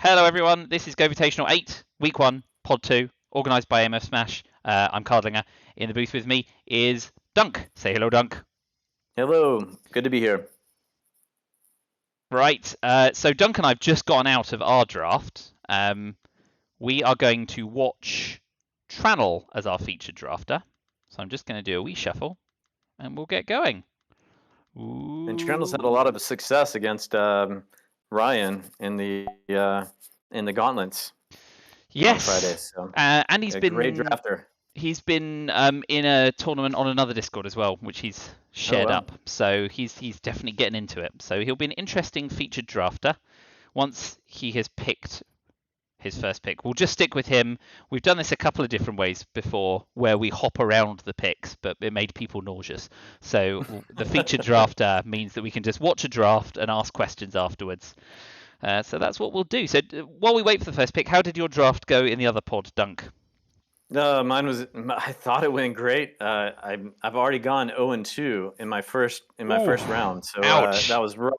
Hello everyone, this is GOvitational 8, Week 1, Pod 2, organised by Amurphsmash. I'm Cardlinger. In the booth with me is Dunk. Say hello, Dunk. Hello, good to be here. Right, so Dunk and I have just gone out of our draft. We are going to watch Trannel as our featured drafter. So I'm just going to do a wee shuffle, and we'll get going. And Trannel's had a lot of success against Ryan in the gauntlets on Friday. Yes, So and he's a been great drafter. in a tournament on another Discord as well, which he's shared wow. up. So he's definitely getting into it. So he'll be an interesting featured drafter once he has picked his first pick. We'll just stick with him. We've done this a couple of different ways before where we hop around the picks, but it made people nauseous. So the featured drafter means that we can just watch a draft and ask questions afterwards. So that's what we'll do. So while we wait for the first pick, how did your draft go in the other pod, Dunk? Mine was. I thought it went great. I've already gone 0-2 in my first round, so that was rough.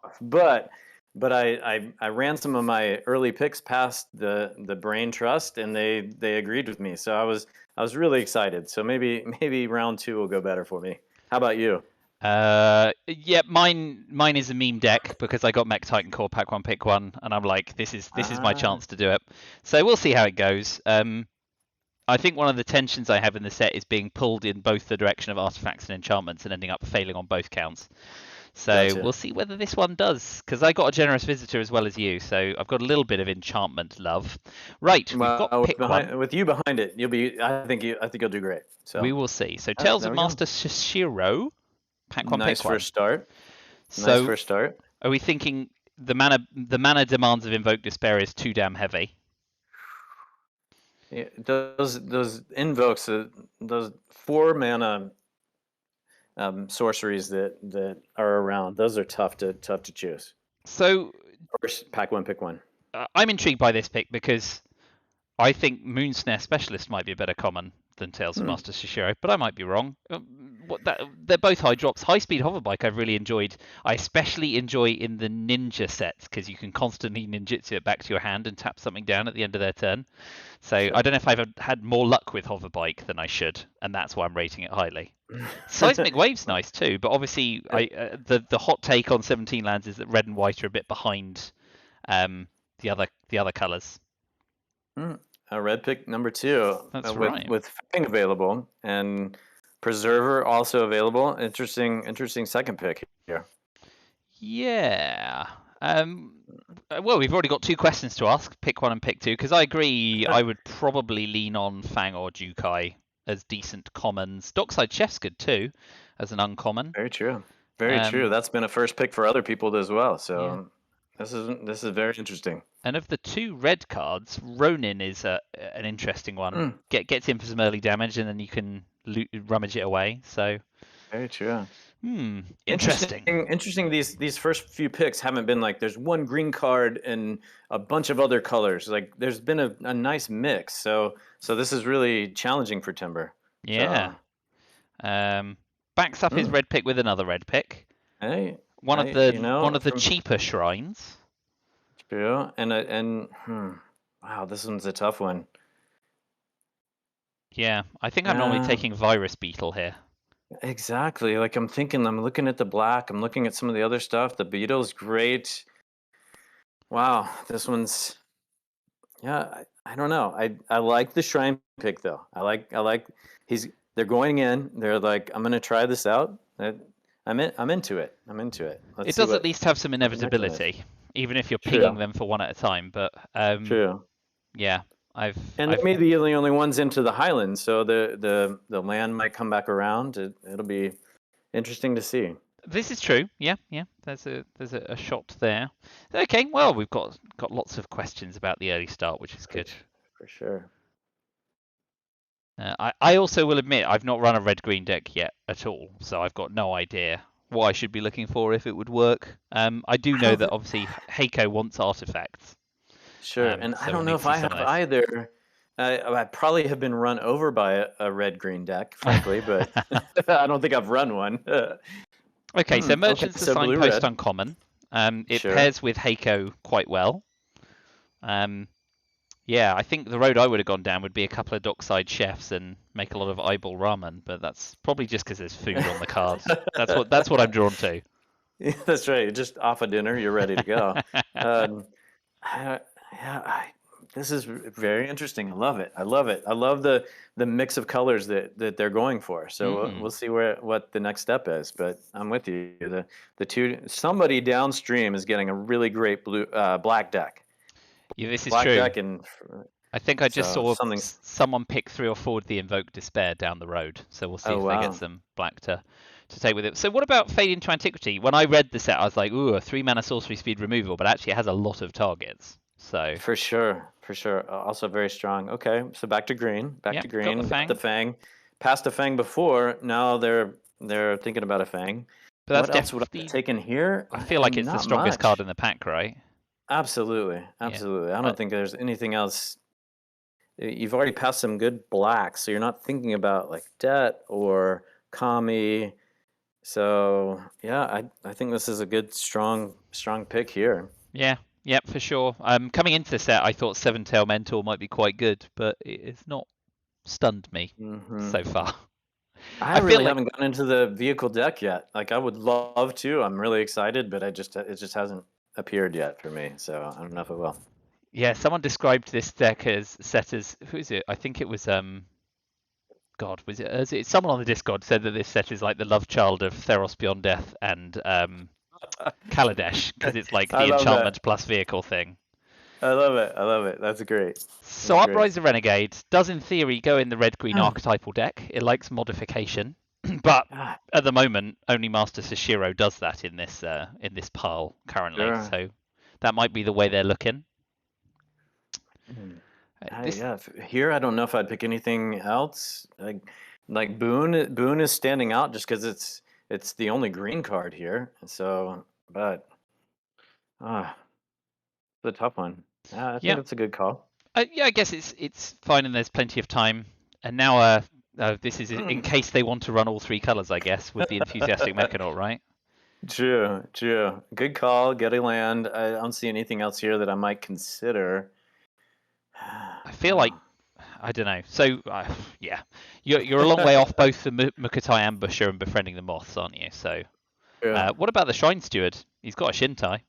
But I ran some of my early picks past the brain trust, and they agreed with me. So I was really excited. So maybe round 2 will go better for me. How about you? Yeah, mine is a meme deck because I got Mech Titan Core Pack 1 Pick 1, and I'm like, this is my chance to do it. So we'll see how it goes. I think one of the tensions I have in the set is being pulled in both the direction of artifacts and enchantments and ending up failing on both counts. So Gotcha. we'll see whether this one does, because I got a generous visitor as well as you, so I've got a little bit of enchantment love. Right, we've got pick one. With you behind it, you'll be. I think you'll do great. So We will see. So Tales there of we go. Master Shiro, pack one, Nice pick one. first start. So Nice first start. are we thinking the mana demands of Invoke Despair is too damn heavy? Yeah, those invokes, those 4 mana sorceries that are around, those are tough to choose. So First, pack one, pick one. I'm intrigued by this pick because I think Moonsnare Specialist might be a better common than Tales of Master Shishiro, but I might be wrong. They're both high drops. High Speed Hoverbike I've really enjoyed. I especially enjoy in the ninja sets because you can constantly ninjutsu it back to your hand and tap something down at the end of their turn. So sure. I don't know if I've had more luck with Hoverbike than I should, and that's why I'm rating it highly. Seismic Wave's nice too, but obviously the hot take on 17 lands is that red and white are a bit behind the other colours. Red pick number 2. That's right. With Fang available and Preserver also available. Interesting second pick here. Yeah. Well, we've already got 2 questions to ask. Pick 1 and pick 2, because I agree. I would probably lean on Fang or Jukai as decent commons. Dockside Chef's good too, as an uncommon. Very true. Very true. That's been a first pick for other people as well. So. Yeah. This is very interesting. And of the 2 red cards, Ronin is an interesting one. Gets in for some early damage, and then you can rummage it away. So very true. Interesting. Interesting. These first few picks haven't been like there's one green card and a bunch of other colors. Like there's been a nice mix. So this is really challenging for Timber. Yeah. So. Backs up his red pick with another red pick. Hey. One of the cheaper shrines. True, and wow, this one's a tough one. Yeah, I think I'm normally taking Virus Beetle here. Exactly. Like I'm looking at the black. I'm looking at some of the other stuff. The Beetle's great. Wow, this one's. Yeah, I don't know. I like the shrine pick though. I like they're going in. They're like I'm gonna try this out. I'm into it. It does at least have some inevitability, even if you're picking them for one at a time. But true. Yeah, they may be the only ones into the Highlands, so the land might come back around. It'll be interesting to see. This is true. Yeah. There's a shot there. Okay. Well, we've got lots of questions about the early start, which is good. For sure. I also will admit I've not run a red-green deck yet at all, so I've got no idea what I should be looking for if it would work. I do know that obviously Heiko wants artifacts. Sure, and so I don't know if I have either. I probably have been run over by a red-green deck, frankly, but I don't think I've run one. Okay, so Merchant's the Signpost uncommon. It pairs with Heiko quite well. Yeah, I think the road I would have gone down would be a couple of dockside chefs and make a lot of eyeball ramen, but that's probably just because there's food on the card. That's what I'm drawn to. Yeah, that's right. You're just off a dinner, you're ready to go. Um, I, yeah, this is very interesting. I love it. I love it. I love the mix of colors that they're going for. So we'll see what the next step is. But I'm with you. Somebody downstream is getting a really great black deck. Yeah, this is Black true. deck, and I think I just so saw something. someone pick 3 or 4 of the Invoke Despair down the road, so we'll see Oh if they get wow. some black to take with it. So what about Fade into Antiquity? When I read the set, I was like, ooh, a 3-mana sorcery speed removal, but actually it has a lot of targets. So For sure, for sure. Also very strong. Okay, so back to green. Back to yep, got the green. Got the Fang. Fang. Passed the Fang before. Now they're thinking about a Fang. But that's What else would I have definitely, taken here? I feel like it's the Not strongest card much. in the pack, right? Absolutely, Yeah. absolutely. I don't think there's anything else. You've already passed some good blacks, so you're not thinking about like debt or Kami. So yeah, I think this is a good strong pick here. Yeah, yep, for sure. Coming into the set, I thought Seven Tail Mentor might be quite good, but it's not stunned me Hmm. so far. I I feel really like, haven't gotten into the vehicle deck yet. Like I would love to. I'm really excited, but it just hasn't appeared yet for me. So I don't know if it will. yeah, someone described this deck as set as who is it? I think it was God, was it someone on the Discord said that this set is like the love child of Theros Beyond Death and Kaladesh because it's like I the love that. enchantment plus vehicle thing. I love it. I love it. That's great. So That's great. Uprise the Renegade does in theory go in the red-green archetypal deck. It likes modification, but Ah, at the moment only Master Sashiro does that in this pile currently. sure. So that might be the way they're looking. Hmm. This Yeah. Here, I don't know if I'd pick anything else. Like Boone. Boone is standing out just because it's the only green card here. So, but ah, it's a tough one. Yeah, I think yeah, it's a good call. yeah, I guess it's fine, and there's plenty of time. And now, this is in case they want to run all 3 colors, I guess, with the enthusiastic Mechanaut, right? True, true. Good call. Get a land. I don't see anything else here that I might consider. I feel like I don't know. So, yeah, you're a long way off both the Mukatai Ambusher and befriending the Moths, aren't you? So, Yeah. what about the Shrine Steward? He's got a Shintai.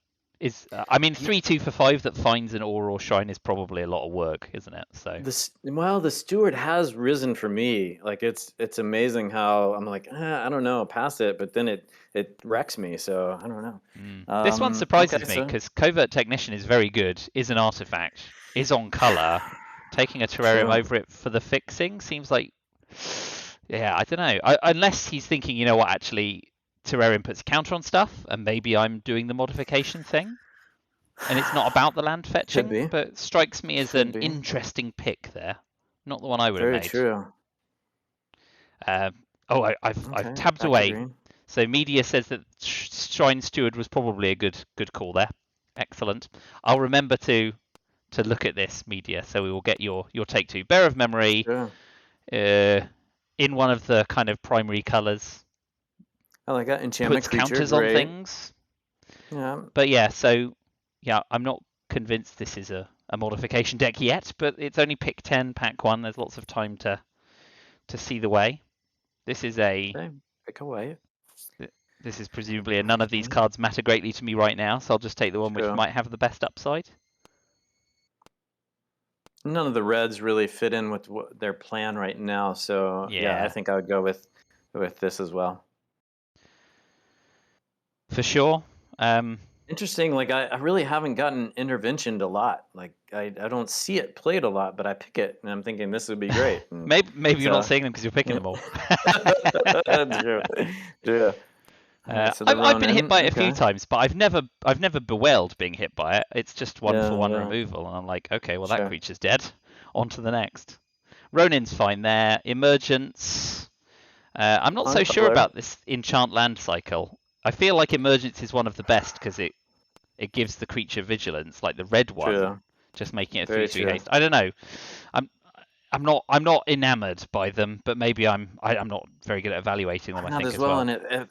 I mean, He, 3/2 for 5 that finds an aura or shrine is probably a lot of work, isn't it? So, the steward has risen for me. Like it's amazing how I'm like, I don't know, pass it, but then it wrecks me. So I don't know. this one Okay, surprises me so because Covert Technician is very good, is an artifact, is on color. Taking a terrarium true. over it for the fixing seems like, yeah, I don't know. Unless he's thinking, you know what, actually, terrarium puts a counter on stuff, and maybe I'm doing the modification thing, and it's not about the land Could fetching, be. but strikes me as Could an be. interesting pick there. Not the one I would have Very made. true. Uh, I've Okay, tabbed back to away. green. So media says that Shrine Steward was probably a good call there. Excellent. I'll remember to look at this media, so we will get your take too. Bear of memory, Sure. uh, in one of the kind of primary colors, I like that. Enchantment puts creature, counters on great. things. Yeah. But yeah, so yeah, I'm not convinced this is a modification deck yet, but it's only pick 10, pack 1. There's lots of time to see the way. This is Okay. Pick away. this is presumably none of these Okay. cards matter greatly to me right now, so I'll just take the one which True. might have the best upside. None of the reds really fit in with their plan right now. So yeah, I Yeah, think I would go with this as well. for sure. Um, Interesting. Like I really haven't gotten interventioned a lot. Like I don't see it played a lot, but I pick it and I'm thinking this would be great. And maybe you're not so seeing them because you're picking them all. true. True. All right, so the I've been hit Ronin. by it a few Okay. times, but I've never bewailed being hit by it. It's just one for Yeah, one yeah. removal, and I'm like, okay, well that Sure. creature's dead. On to the next. Ronin's fine there. Emergence. I'm not On so sure color. about this enchant land cycle. I feel like emergence is one of the best because it gives the creature vigilance, like the red one, True. just making it Very 3/3 true. haste. I don't know. I'm I'm not enamored by them, but maybe I'm not very good at evaluating them. I Not think as as well, well. and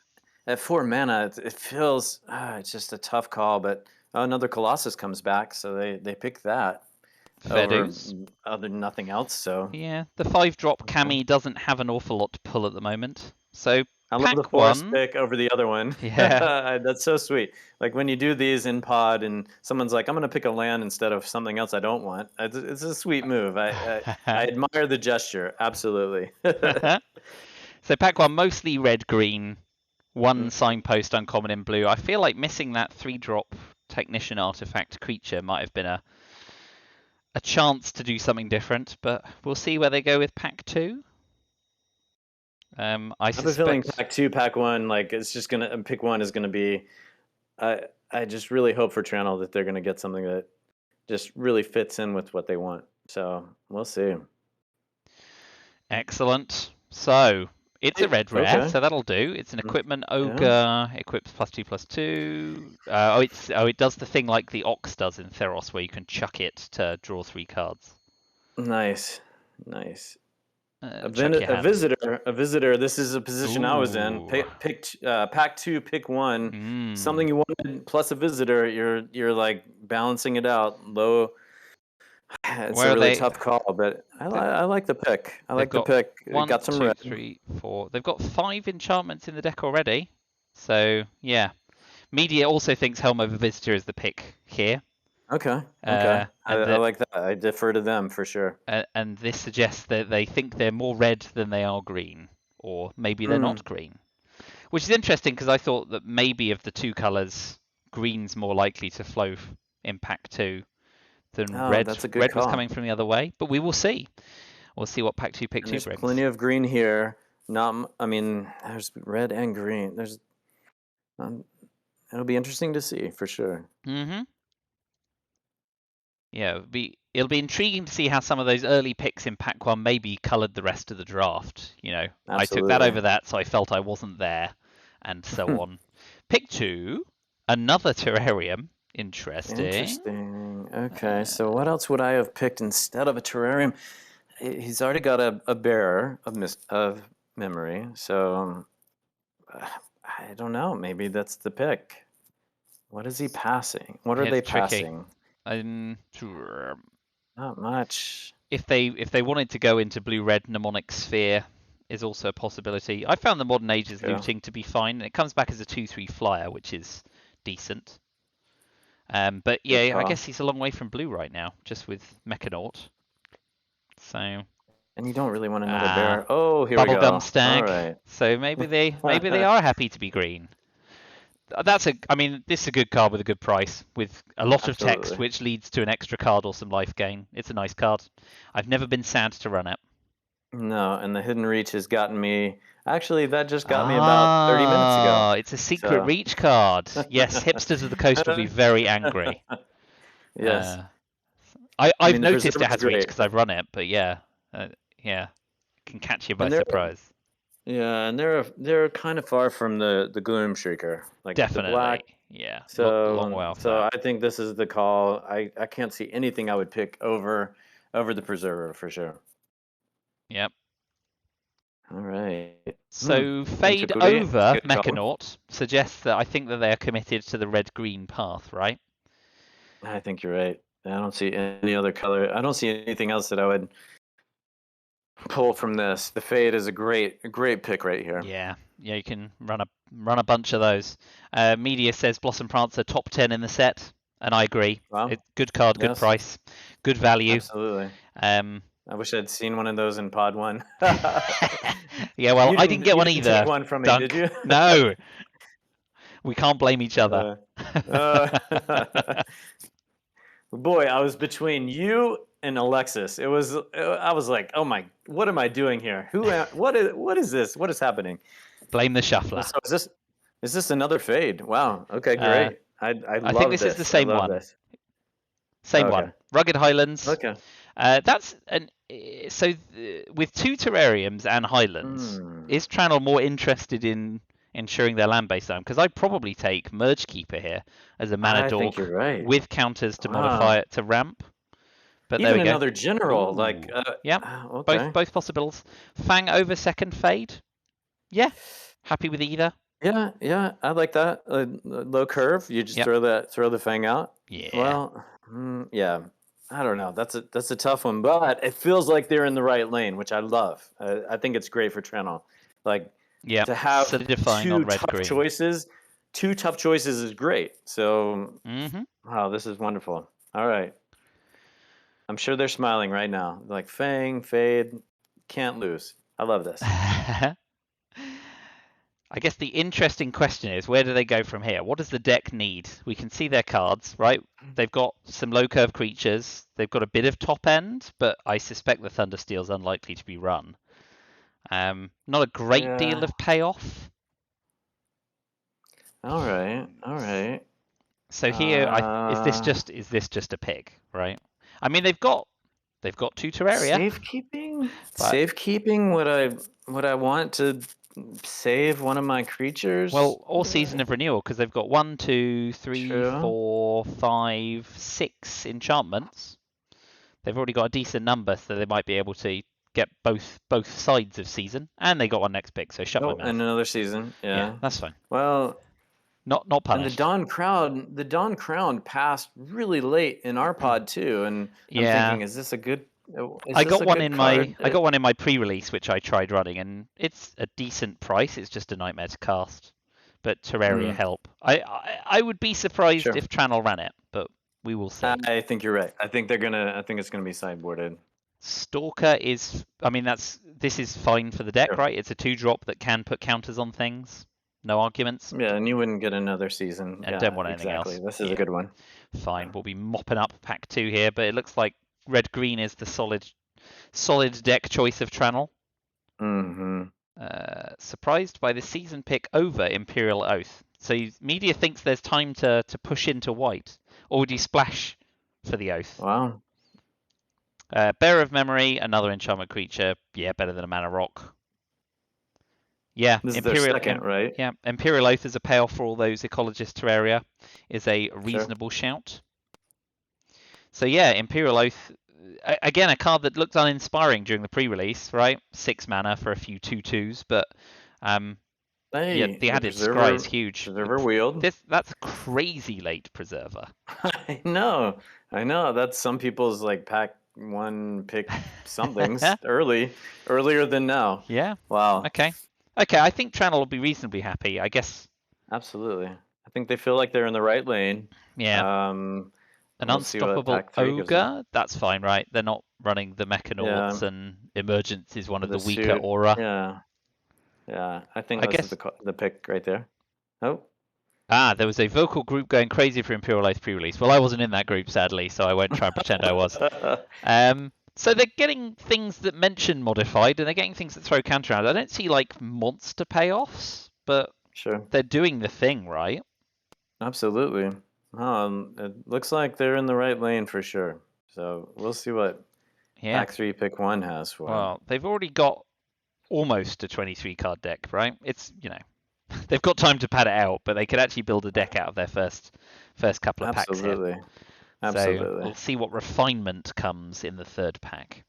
at 4 mana, it feels it's just a tough call. But another Colossus comes back, so they pick that Fair over dues. other nothing else. So Yeah, the 5-drop okay. Cami doesn't have an awful lot to pull at the moment. So I love the pack forest one, pick over the other one. yeah. That's so sweet. Like when you do these in pod, and someone's like, "I'm going to pick a land instead of something else I don't want." It's a sweet move. I admire the gesture. Absolutely. So pack one, mostly red-green, one Mm. signpost uncommon in blue. I feel like missing that 3-drop technician artifact creature might have been a chance to do something different, but we'll see where they go with pack two. I have a feeling suspect. pack two, pack one, like it's just gonna pick one is gonna be. I just really hope for Trannel that they're gonna get something that just really fits in with what they want. So we'll see. Excellent. So it's a red rare, Okay. so that'll do. It's an equipment Yeah. ogre, equips +2/+2. It does the thing like the Ox does in Theros, where you can chuck it to draw 3 cards. Nice. Nice. Chuck your A hand. visitor, a visitor. This is a position I was in. Ooh. Pack two, pick one. Mm. Something you wanted plus a visitor. You're like balancing it out. Low. It's a Where are really they? tough call, but I like the pick. I They've like the got pick. It one, got some two, red. three, four. They've got 5 enchantments in the deck already. So yeah, media also thinks Helm over Visitor is the pick here. Okay. Okay. And I that like that. I defer to them for sure. and this suggests that they think they're more red than they are green, or maybe they're Hmm. not green. Which is interesting because I thought that maybe of the 2 colours, green's more likely to flow in pack 2 than Oh, red. that's a good Red was call. coming from the other way, but we will see. We'll see what pack 2 pick And 2 there's brings. plenty of green here. I mean, there's red and green. Um, it'll be interesting to see for sure. Mm-hmm. Yeah, it'll be intriguing to see how some of those early picks in pack 1 maybe coloured the rest of the draft. I took that Absolutely. over that, so I felt I wasn't there, and so on. Pick 2, another terrarium. Interesting. Interesting. Okay, so what else would I have picked instead of a terrarium? He's already got a bearer of memory, so I don't know. Maybe that's the pick. What is he passing? What are It's they tricky. passing? Um, Not much. if they wanted to go into blue-red mnemonic sphere, is also a possibility. I found the Modern Ages True. looting to be fine, and it comes back as a 2/3 flyer, which is decent. But Good yeah, I call. guess he's a long way from blue right now, just with Mechanaut. So And you don't really want another bearer. Oh, here we bubblegum go. All stag. right. So maybe they are happy to be green. I mean, this is a good card with a good price, with a lot of text, Absolutely. which leads to an extra card or some life gain. It's a nice card. I've never been sad to run it. No, and the hidden reach has gotten me. Actually, that just got me about 30 minutes ago. Ah, it's a secret So, reach card. Yes, hipsters of the coast will be very angry. yes. Uh, I I've mean, the noticed it preserver's has reach great. because I've run it, but yeah, yeah, can catch you by And they're surprise. yeah, and they're kind of far from the Gloom Shrieker, like the Definitely, black. yeah, long So way off so that. I think this is the call. I can't see anything I would pick over the preserver for sure. Yep. All right. Hmm. So fade Intricuri, over good call. Mechanaut suggests that I think that they are committed to the red-green path, right? I think you're right. I don't see any other color. I don't see anything else that I would pull from this. The fade is a great pick right here. Yeah, you can run a bunch of those. Media says Blossom Prancer top 10 in the set, and I agree. Well, Good card, good yes, price, good value. absolutely. Um, I wish I'd seen one of those in Pod One. yeah, well, I didn't get You one didn't take either, one from me, did Dunk. you? No, we can't blame each other. uh, uh, boy, I was between you and Alexis. I was like, oh my, what am I doing here? What is this? What is happening? Blame the shuffler. So is this another fade? Wow. Okay, Uh, great. I I think love this is the this. I same love one. this. Same Okay. one. Rugged Highlands. Okay. That's an so with 2 terrariums and Highlands, Hmm. is Trannel more interested in ensuring their land base down? Because I'd probably take Merge Keeper here as a mana I think you're dork right. with counters to modify Wow. it to ramp. But there Even we go. another general, like Ooh, yeah, okay. both possibles. Fang over second fade. Yeah, happy with either. Yeah, I like that. Low curve. You just Yep. throw the fang out. Yeah. Well, yeah. I don't know. That's a tough one, but it feels like they're in the right lane, which I love. I think it's great for Trannel. Like Yep. to have Solidifying on red green. two tough choices is great. So, Mm-hmm. wow, this is wonderful. All right. I'm sure they're smiling right now. Like fang, fade, can't lose. I love this. I guess the interesting question is, where do they go from here? What does the deck need? We can see their cards, right? They've got some low curve creatures. They've got a bit of top end, but I suspect the Thundersteel's unlikely to be run. Not a great deal Yeah. of payoff. All right. All right. So here, is this just a pick, right? I mean, they've got 2 Terraria, Safekeeping? but Safekeeping? Would I want to save one of my creatures? well, or Season of Renewal, because they've got 1, 2, 3, True. 4, 5, 6 enchantments. They've already got a decent number, so they might be able to get both sides of Season, and they got one next pick, so shut my Oh, and mouth. another season. Yeah, Yeah. that's fine. Well, Not and punished. The Dawn Crown passed really late in our pod too, and I'm Yeah, thinking, is this a good card? I got one in my pre-release which I tried running, and it's a decent price. It's just a nightmare to cast, but Terraria help. I would be surprised Sure. if Trannel ran it, but we will see. I think you're right. I think it's gonna be sideboarded. Stalker is, I mean, this is fine for the deck, Sure. right? It's a 2-drop that can put counters on things. No arguments. Yeah, and you wouldn't get another season. And don't Yeah, want anything exactly. else. This is a Yeah, good one. fine. We'll be mopping up pack 2 here, but it looks like red green is the solid deck choice of Trannel. Mm-hmm. Surprised by the season pick over Imperial Oath. So media thinks there's time to push into white, or would you splash for the Oath? Wow. Bearer of Memory, another enchantment creature. Yeah, better than a mana rock. Yeah, This is their second, right? yeah, Imperial Oath as a payoff for all those Ecologist Terraria is a Sure. reasonable shout. So yeah, Imperial Oath, again, a card that looked uninspiring during the pre-release, right? 6 mana for a few 2/2s, but yeah, Hey, the the added scry is huge. preserver wield. That's crazy late preserver. I know. I know. That's some people's like pack one pick somethings earlier than now. Yeah. Wow. Okay. I think Trannel will be reasonably happy. I guess. Absolutely. I think they feel like they're in the right lane. Yeah. An We'll see what unstoppable pack 3 gives them. ogre. That's fine, right? They're not running the Mechanauts, Yeah. and Emergence is one of The the weaker suit. aura. Yeah. Yeah. I think I this guess. is the pick right there. Oh. There was a vocal group going crazy for Imperial Oath pre-release. Well, I wasn't in that group, sadly, so I won't try and pretend I was. So they're getting things that mention modified, and they're getting things that throw counter around. I don't see like monster payoffs, but Sure. they're doing the thing, right? Absolutely. It looks like they're in the right lane for sure. So we'll see what Yeah. pack 3 pick 1 has for them. Well, they've already got almost a 23 card deck, right? It's, they've got time to pad it out, but they could actually build a deck out of their first couple of packs here. Absolutely. So we'll see what refinement comes in the third pack.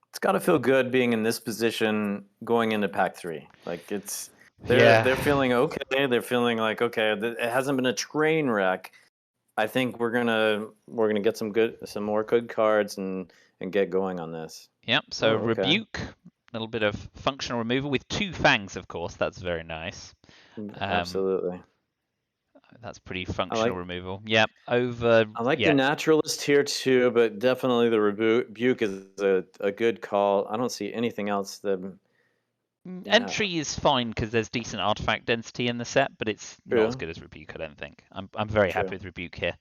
It's got to feel good being in this position going into pack 3. Like they're feeling okay. They're feeling like, okay, it hasn't been a train wreck. I think we're gonna get some more good cards and get going on this. Yep. So okay. Rebuke, a little bit of functional removal with 2 fangs, of course. That's very nice. Absolutely. That's pretty functional removal. Yep. Over. I like the naturalist here too, but definitely the Rebuke is a good call. I don't see anything else that. Entry is fine because there's decent artifact density in the set, but it's not as good as Rebuke, I don't think. I'm very happy with Rebuke here.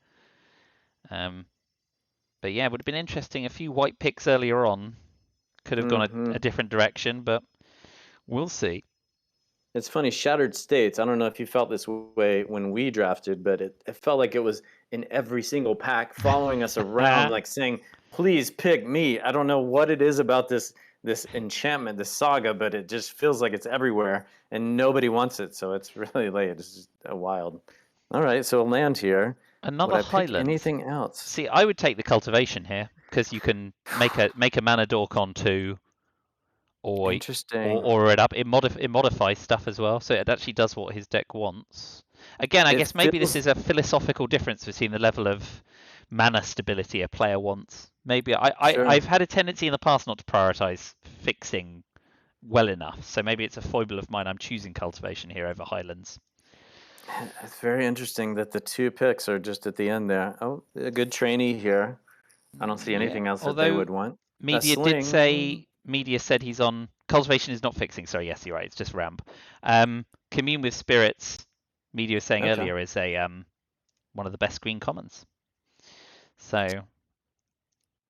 But yeah, it would have been interesting. A few white picks earlier on could have gone a different direction, but we'll see. It's funny, Shattered States. I don't know if you felt this way when we drafted, but it felt like it was in every single pack, following us around, like saying, "Please pick me." I don't know what it is about this enchantment, this saga, but it just feels like it's everywhere, and nobody wants it. So it's really late. It's just wild. All right, so a land here. Another Highland. Anything else? See, I would take the cultivation here because you can make a mana dork on 2. or Interesting. it up. It modifies stuff as well, so it actually does what his deck wants. Again, I It guess maybe this feels is a philosophical difference between the level of mana stability a player wants. Maybe sure. I've had a tendency in the past not to prioritize fixing well enough, so maybe it's a foible of mine. I'm choosing cultivation here over Highlands. It's very interesting that the 2 picks are just at the end there. Oh, a good trainee here. I don't see Yeah, anything else that they although would want. A Media did sling. say Media said he's on cultivation is not fixing. Sorry, yes, you're right. It's just ramp. Commune with spirits. Media was saying Okay. earlier is a one of the best green commons. So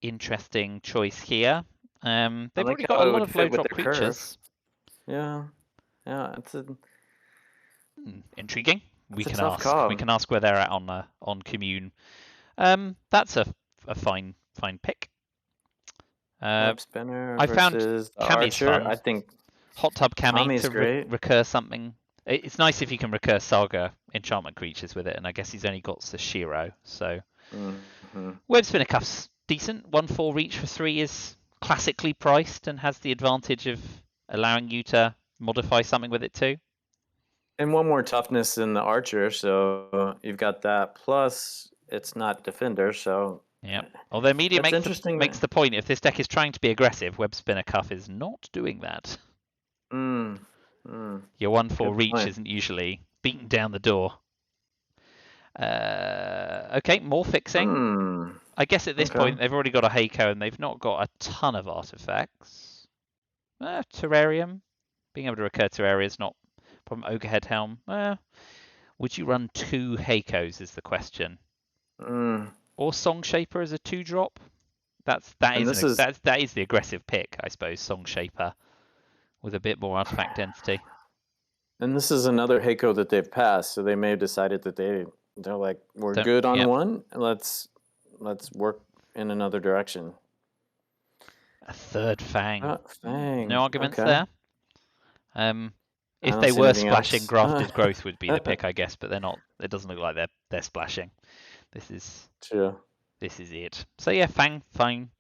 interesting choice here. I They've like already got how a it lot would of low fit with drop their curve. creatures. Yeah. Yeah, Intriguing. We it's a can tough ask. We call. can ask where they're at on commune. That's a fine pick. Web spinner I found versus the Cammy's archer. fun. I think Hot Tub Cammy Kami's to great. recur something. It's nice if you can recur Saga enchantment creatures with it, and I guess he's only got Sashiro. So Mm-hmm. Web Spinner Cuff's decent. 1/4 reach for 3 is classically priced and has the advantage of allowing you to modify something with it too. And one more toughness than the archer, so you've got that. Plus, it's not defender, so Yep. Although Media that's makes interesting. the point, if this deck is trying to be aggressive, Web Spinner Cuff is not doing that. Mm, mm, Your 1/4 good reach point. isn't usually beaten down the door. Okay, more fixing. Hmm. I guess at this Okay. point they've already got a Heiko and they've not got a ton of artifacts. Terrarium, being able to recur Terraria is not a problem. Ogrehead Helm. Would you run 2 Heikos is the question, Mm. or Song Shaper as a 2-drop? That And is this is that is the aggressive pick, I suppose. Song Shaper with a bit more artifact density. and this is another Heiko that they've passed, so they may have decided that they're like, we're Don't. good on Yep. one. Let's work in another direction. A 3rd Fang. No Fang. arguments Okay. there. I If don't they see were anything splashing, else. Grafted Growth would be the pick, I guess, but they're not. It doesn't look like they're splashing. This is True. it. So yeah, Fang, fine.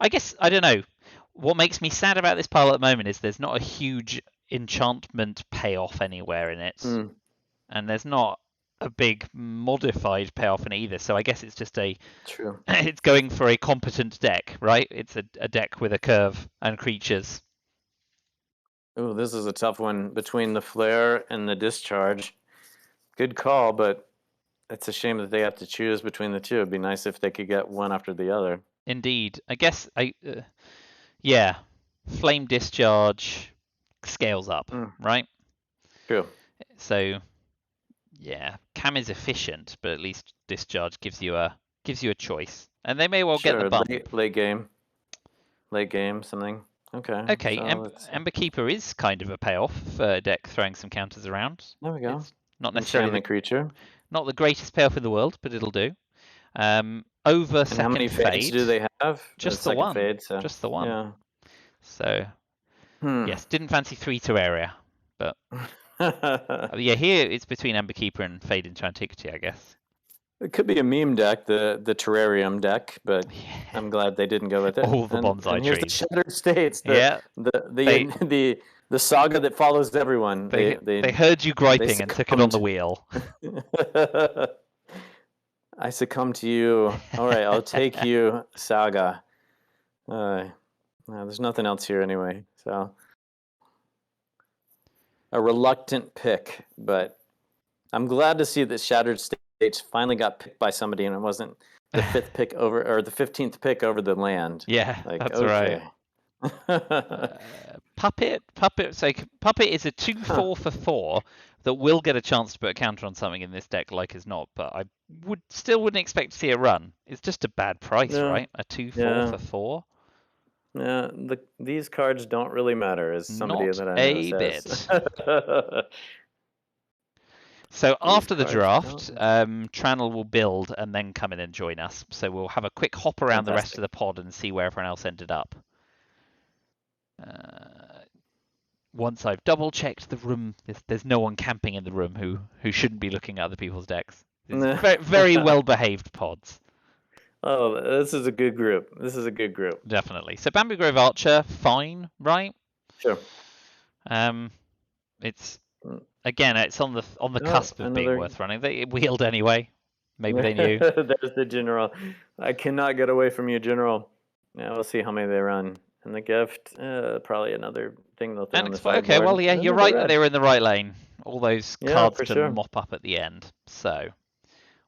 I guess I don't know. What makes me sad about this pile at the moment is there's not a huge enchantment payoff anywhere in it, Mm. and there's not a big modified payoff in it either. So I guess it's just True. it's going for a competent deck, right? It's a deck with a curve and creatures. Oh, this is a tough one between the flare and the discharge. Good call, but it's a shame that they have to choose between the two. It'd be nice if they could get one after the other. Indeed, I guess yeah, flame discharge scales up, Mm. right? True. So yeah, Cam is efficient, but at least discharge gives you a choice, and they may well get the Sure. bump. Late game, something. Okay. Okay, So let's. Ember Keeper is kind of a payoff for a deck throwing some counters around. There we go. It's not necessarily Enchantment creature. not the greatest payoff in the world, but it'll do. Over And how many second fades fade, do they have? The just the second one, fade. So just the one. yeah. So Hmm. yes, didn't fancy 3 Terraria, but yeah, here it's between Ember Keeper and Fade into Antiquity, I guess. It could be a meme deck, the terrarium deck, but Yeah. I'm glad they didn't go with it. All the bonsai and here's trees. the Shattered States, Yeah, the saga that follows everyone. They heard you griping and took it on the succumbed. wheel. I succumb to you. All right, I'll take you, Saga. No, there's nothing else here anyway. So a reluctant pick, but I'm glad to see that Shattered States finally got picked by somebody, and it wasn't the 5th pick over or the 15th pick over the land. Yeah, Like, that's okay. right. Puppet. So Puppet is a 2/4 for 4 that will get a chance to put a counter on something in this deck, like as not. But I wouldn't expect to see it run. It's just a bad price, Yeah. right? A 2/4 Yeah. for 4. Yeah, these cards don't really matter, as somebody Not that I know a says. bit. So These after the cards draft, don't. Trannel will build and then come in and join us. So we'll have a quick hop around the rest of the pod and see where everyone else ended up. Once I've double checked the room, there's no one camping in the room who shouldn't be looking at other people's decks. It's very, very well behaved pods. Oh, this is a good group. This is a good group. Definitely. So Bamboo Grove Archer, fine, right? Sure. It's again, it's on the cusp of being worth running. They wheeled anyway. Maybe they knew. There's the general. I cannot get away from you, general. Yeah, we'll see how many they run. And the gift, probably another thing they'll throw on the sideboard. Okay, well, yeah, you're right that they were in the right lane. All those cards to sure. mop up at the end. So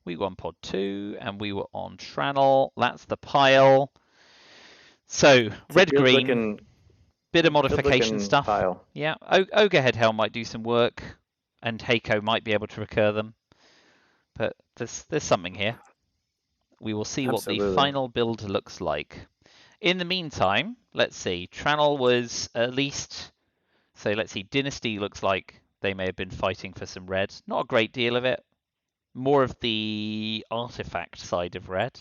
we were on pod 2, and we were on Trannel. That's the pile. So red-green, bit of modification stuff. Pile. Yeah, Ogre Headhell might do some work, and Heiko might be able to recur them. But there's something here. We will see what the final build looks like. In the meantime, let's see. Trannel was at least... So let's see. Dynasty looks like they may have been fighting for some red. Not a great deal of it. More of the artifact side of red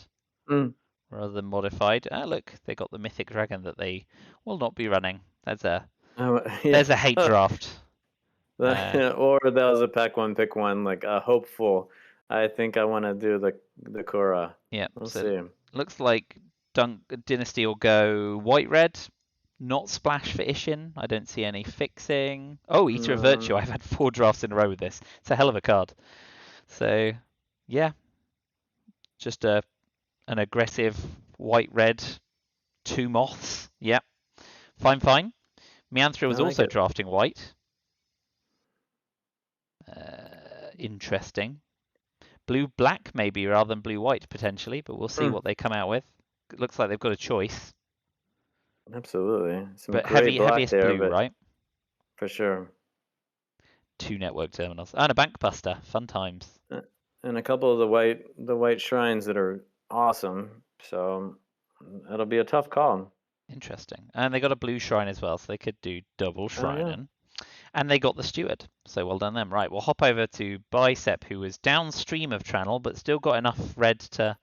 rather than modified. Ah, look, they got the mythic dragon that they will not be running. There's a hate draft. Or that was a pack one, pick one, like a hopeful. I think I want to do the Korra. Yeah, we'll see. Looks like Dynasty will go white-red. Not splash for Ishin. I don't see any fixing. Oh, Eater of Virtue. I've had 4 drafts in a row with this. It's a hell of a card. So, yeah. Just an aggressive white-red 2 moths. Yep. Fine. Meanthra was also drafting white. Interesting. Blue-black maybe rather than blue-white potentially, but we'll see what they come out with. It looks like they've got a choice. Absolutely. But heaviest blue, right? For sure. 2 network terminals. And a bank buster. Fun times. And a couple of the white shrines that are awesome. So it'll be a tough call. Interesting. And they got a blue shrine as well, so they could do double shrining. And they got the steward. So well done them. Right, we'll hop over to Bicep, who was downstream of Trannel, but still got enough red to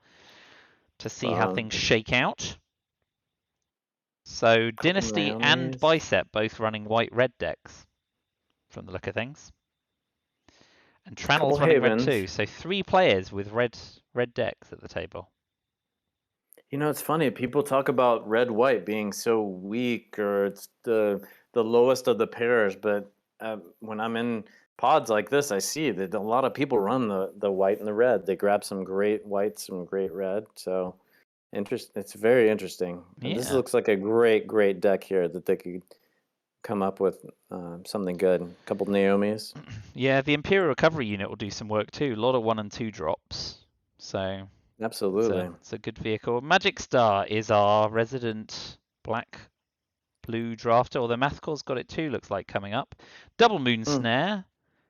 see how things shake out. So Dynasty and Bicep both running white-red decks, from the look of things. And Trannel's running red too. So 3 players with red decks at the table. You know, it's funny. People talk about red-white being so weak, or it's the lowest of the pairs. But when I'm in pods like this, I see that a lot of people run the white and the red. They grab some great white, some great red. So it's very interesting. And this looks like a great deck here that they could come up with something good. A couple Naomis. Yeah, the Imperial Recovery unit will do some work too. A lot of 1 and 2 drops. So absolutely, it's a good vehicle. Magic Star is our resident black-blue drafter. Although Mathcor's got it too. Looks like coming up. Double Moon Snare,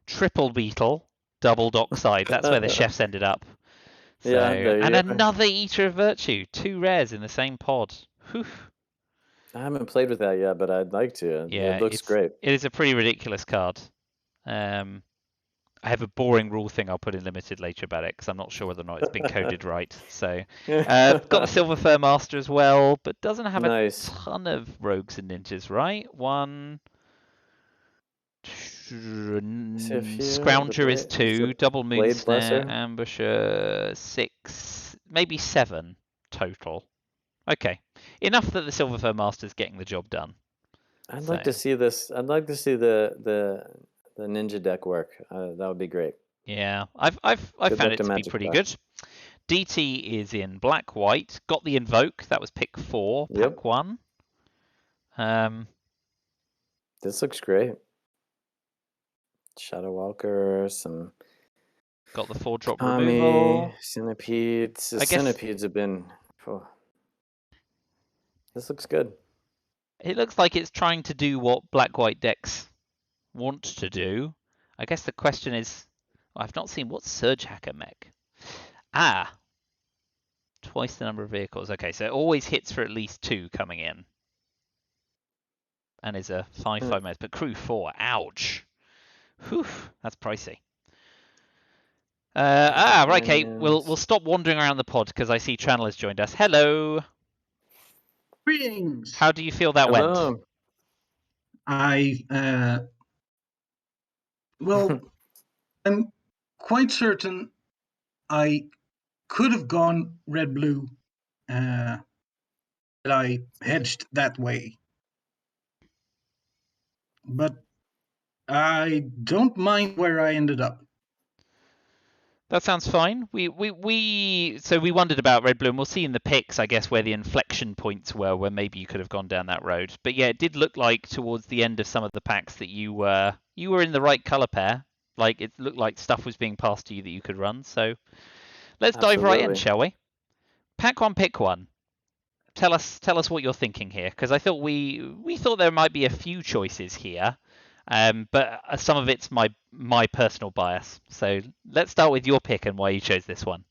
triple Beetle, double Dockside. That's where the chefs ended up. So, and another Eater of Virtue. 2 rares in the same pod. Whew. I haven't played with that yet, but I'd like to. Yeah, it looks great. It is a pretty ridiculous card. I have a boring rule thing I'll put in limited later about it because I'm not sure whether or not it's been coded right. So, got the Silver Fur Master as well, but doesn't have a ton of rogues and ninjas, right? 1. Scrounger is 2, Double Moon Snare, Ambusher 6, maybe 7 total. Okay, enough that the Silver Fur Master's getting the job done. I'd like to see this. I'd like to see the ninja deck work. That would be great. Yeah, I've found it to be pretty good. DT is in black-white. Got the Invoke. That was pick 4, pack 1. This looks great. Shadow Walker, some. Got the 4-drop removal. Centipedes. Centipedes have been. Oh. This looks good. It looks like it's trying to do what black-white decks want to do. I guess the question is, I've not seen what's Surge Hacker mech. Twice the number of vehicles. Okay, so it always hits for at least 2 coming in. And is a 5/5 mess, but crew 4. Ouch. Whew, that's pricey. Right, okay. We'll stop wandering around the pod because I see Trannel has joined us. Hello. Greetings. How do you feel that went? Well, I'm quite certain I could have gone red-blue, but I hedged that way. but I don't mind where I ended up. That sounds fine. We wondered about red blue, and we'll see in the picks, I guess, where the inflection points were, where maybe you could have gone down that road. But yeah, it did look like towards the end of some of the packs that you were in the right color pair. Like it looked like stuff was being passed to you that you could run. So let's dive right in, Absolutely. shall we? Pack one, pick one. Tell us what you're thinking here, because I thought we thought there might be a few choices here. But some of it's my personal bias. So let's start with your pick and why you chose this one.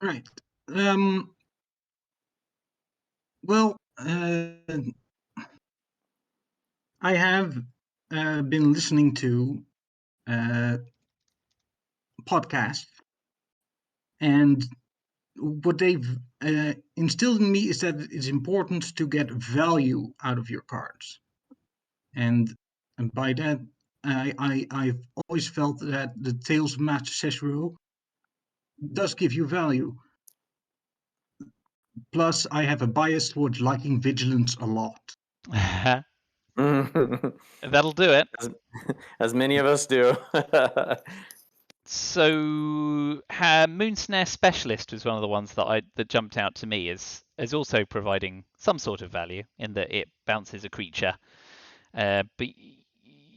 Right. Well, I have been listening to podcasts, and what they've instilled in me is that it's important to get value out of your cards, and by that, I've always felt that the Tales of Master Seshiro does give you value. Plus, I have a bias towards liking vigilance a lot. That'll do it. As many of us do. So, Moonsnare Specialist was one of the ones that jumped out to me as also providing some sort of value in that it bounces a creature. But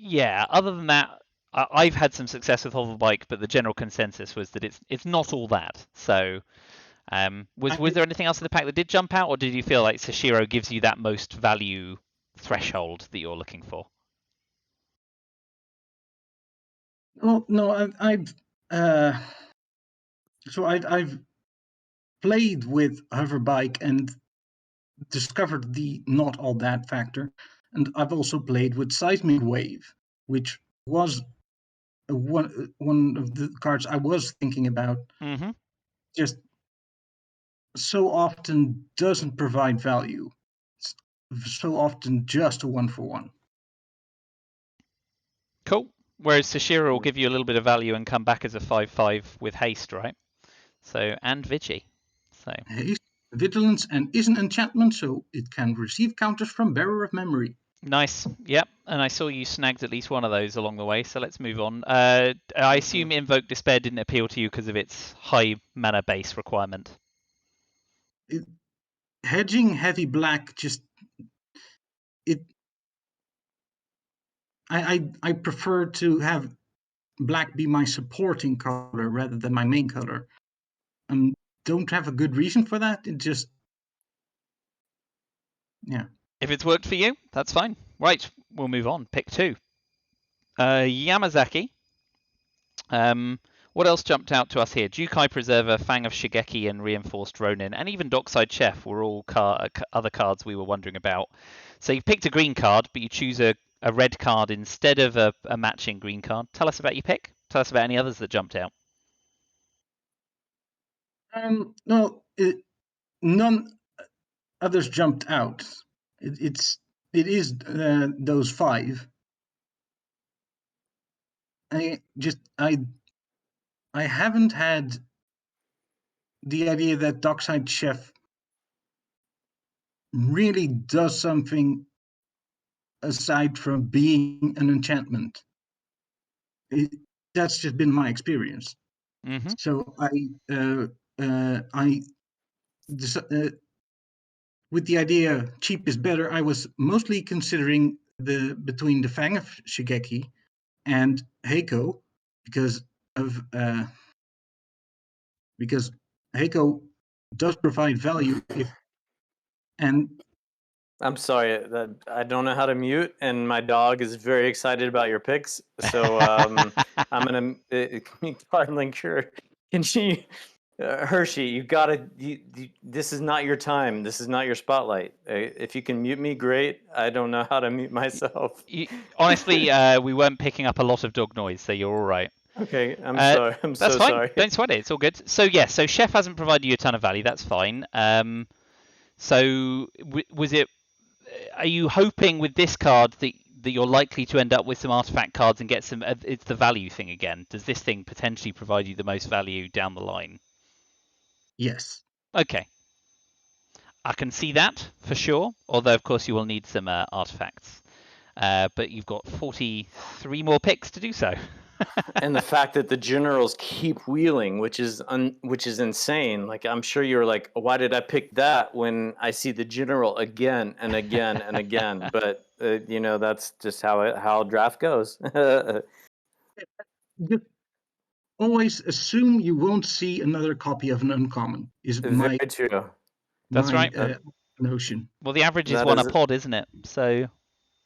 yeah, other than that, I've had some success with Hoverbike, but the general consensus was that it's not all that. So, was there anything else in the pack that did jump out, or did you feel like Seshiro gives you that most value threshold that you're looking for? Well, no, I've played with Hoverbike and discovered the not all that factor, and I've also played with Seismic Wave, which was one of the cards I was thinking about. Mm-hmm. Just so often doesn't provide value. It's so often just a 1-for-1. Cool. Whereas Seshiro will give you a little bit of value and come back as a 5/5 with haste, right? So, and Vigi. So Haste, vigilance, and is an enchantment, so it can receive counters from Bearer of Memory. nice. Yep. And I saw you snagged at least one of those along the way. So let's move on. I assume Invoke Despair didn't appeal to you because of its high mana base requirement. Hedging heavy black just it. I prefer to have black be my supporting color rather than my main color. Don't have a good reason for that. It just, yeah. If it's worked for you, that's fine. Right, we'll move on. Pick two. Yamazaki. What else jumped out to us here? Jukai Preserver, Fang of Shigeki, and Reinforced Ronin, and even Dockside Chef were all other cards we were wondering about. So you've picked a green card, but you choose a red card instead of a matching green card. Tell us about your pick. Tell us about any others that jumped out. No, none others jumped out. It is those five. I haven't had the idea that Dockside Chef really does something aside from being an enchantment. That's just been my experience. Mm-hmm. So with the idea cheap is better, I was mostly considering between the Fang of Shigeki and Heiko because Heiko does provide value and I'm sorry that I don't know how to mute, and my dog is very excited about your picks. So I'm gonna Cardlink, sure. Can she, Hershey? You gotta. This is not your time. This is not your spotlight. If you can mute me, great. I don't know how to mute myself. Honestly, we weren't picking up a lot of dog noise, so you're all right. Okay, I'm sorry. I'm that's so fine. sorry. Don't sweat it. It's all good. So yeah, so Chef hasn't provided you a ton of value. That's fine. So was it? Are you hoping with this card that you're likely to end up with some artifact cards and get some? It's the value thing again. Does this thing potentially provide you the most value down the line? Yes. Okay. I can see that for sure. Although of course you will need some artifacts. but you've got 43 more picks to do so. And the fact that the generals keep wheeling, which is insane. Like, I'm sure you're like, why did I pick that when I see the general again and again and again? But that's just how draft goes. Just always assume you won't see another copy of an uncommon. Is Very true. That's right. Notion. Well, the average is one a pod, isn't it? So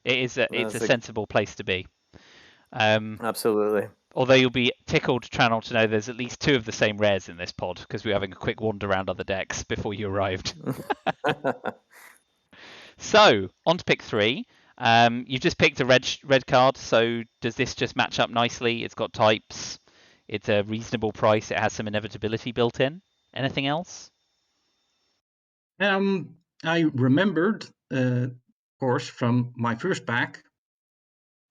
it's a sensible place to be. Absolutely. Although you'll be tickled, Trannel, to know there's at least 2 of the same rares in this pod because we were having a quick wander around other decks before you arrived. So on to pick 3. You've just picked a red card. So does this just match up nicely? It's got types. It's a reasonable price. It has some inevitability built in. Anything else? I remembered, of course, from my first pack,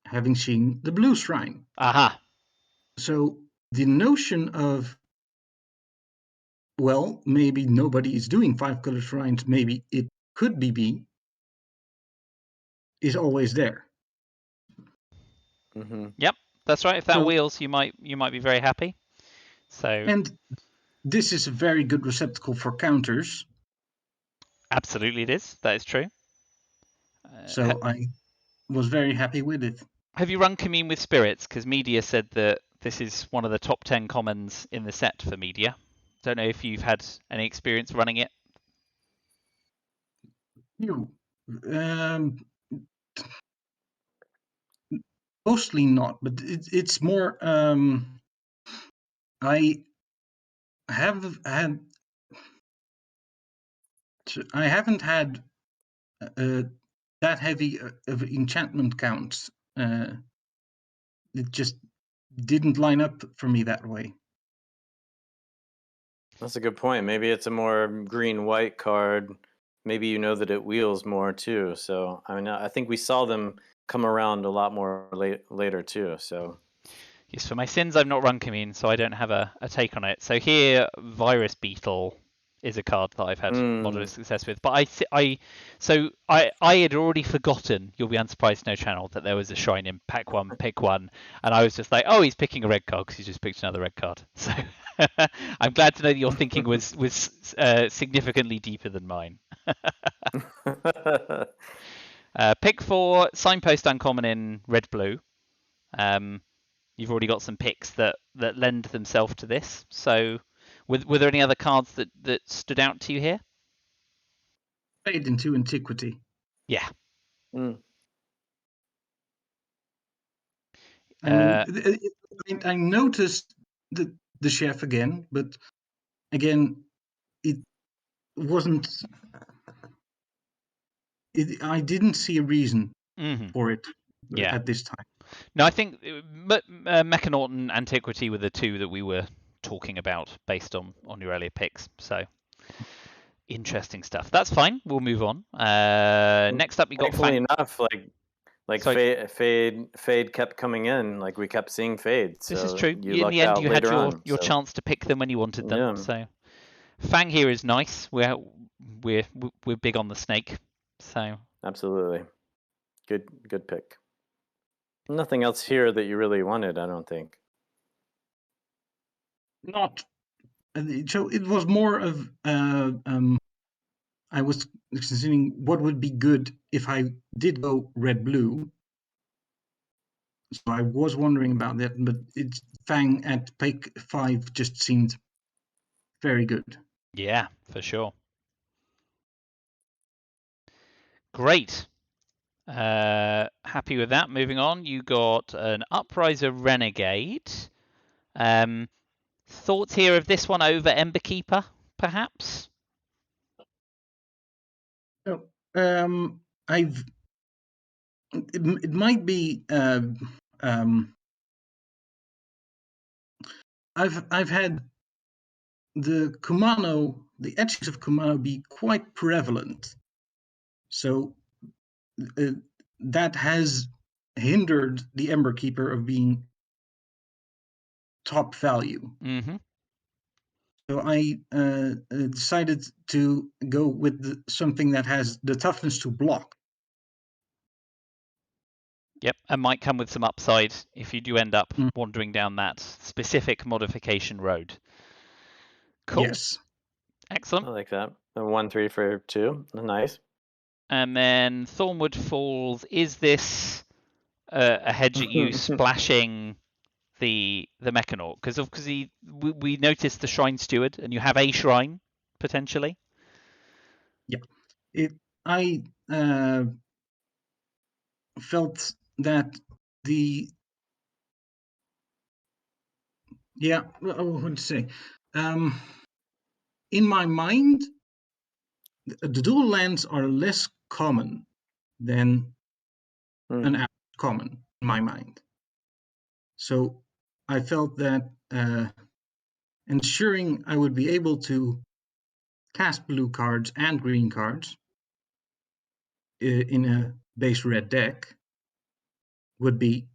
having seen the Blue Shrine. Aha. So the notion of, well, maybe nobody is doing 5-color shrines, maybe it could be B, is always there. Mm-hmm. Yep, that's right. If that wheels, you might be very happy. So. And this is a very good receptacle for counters. Absolutely, it is. That is true. So I was very happy with it. Have you run Commune with Spirits? Because Media said that this is one of the top 10 commons in the set for Media. Don't know if you've had any experience running it. Mostly not, but it's more. I haven't had that heavy of enchantment counts. It just didn't line up for me that way. That's a good point. Maybe it's a more green-white card. Maybe you know that it wheels more too. So I mean, I think we saw them come around a lot more later too. So yes, for my sins, I've not run Commune, so I don't have a take on it. So here, Virus Beetle is a card that I've had moderate success with. But I had already forgotten, you'll be unsurprised, no Trannel, that there was a shrine in pack 1, pick 1, and I was just like, oh, he's picking a red card because he's just picked another red card. So I'm glad to know that your thinking was significantly deeper than mine. Pick 4, Signpost uncommon in red blue. You've already got some picks that lend themselves to this. So were there any other cards that stood out to you here? Fade into Antiquity. Yeah. I mean, I noticed the chef again, but again, it wasn't. I didn't see a reason for it at this time. No, I think Mechanaughton, Antiquity were the 2 that we were talking about based on your earlier picks. So interesting stuff. That's fine. We'll move on. Next up, we got thankfully enough, like fade kept coming in. Like we kept seeing fades. This is true. In the end, you had your chance to pick them when you wanted them. Yeah. So Fang here is nice. We're big on the snake. So absolutely, good pick. Nothing else here that you really wanted, I don't think. Not. So it was more of. I was considering what would be good if I did go red-blue. So I was wondering about that, but it's Fang at pick 5 just seemed very good. Yeah, for sure. Great. Happy with that. Moving on, you got an Upriser Renegade. Thoughts here of this one over Emberkeeper, perhaps? No, it might be. I've had the Kumano, the edges of Kumano be quite prevalent, so that has hindered the Emberkeeper of being top value. Mm-hmm. So I decided to go with something that has the toughness to block. Yep, and might come with some upside if you do end up wandering down that specific modification road. Cool. Yes. Excellent. I like that. A 1/3 for 2. Nice. And then Thornwood Falls. Is this a hedge at you splashing the Mechanaut? Because obviously we noticed the Shrine Steward, and you have a shrine potentially. Yeah. I felt that the what to say. In my mind, the dual lands are less common than an average common in my mind. So I felt that ensuring I would be able to cast blue cards and green cards in a base red deck would be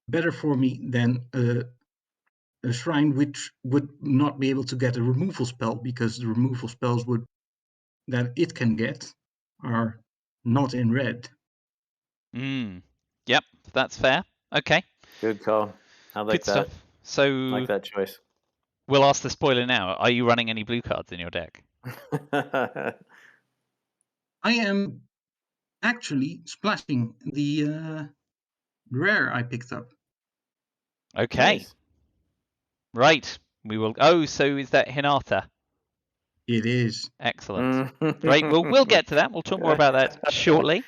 better for me than a shrine which would not be able to get a removal spell, because the removal spells that it can get are not in red. Yep, that's fair. Okay. Good call. I like Good that. stuff. So I like that choice. We'll ask the spoiler now. Are you running any blue cards in your deck? I am actually splashing the rare I picked up. Okay. Nice. Right. We will. Oh, so is that Hinata? It is. Excellent. Great. We'll get to that. We'll talk more about that shortly.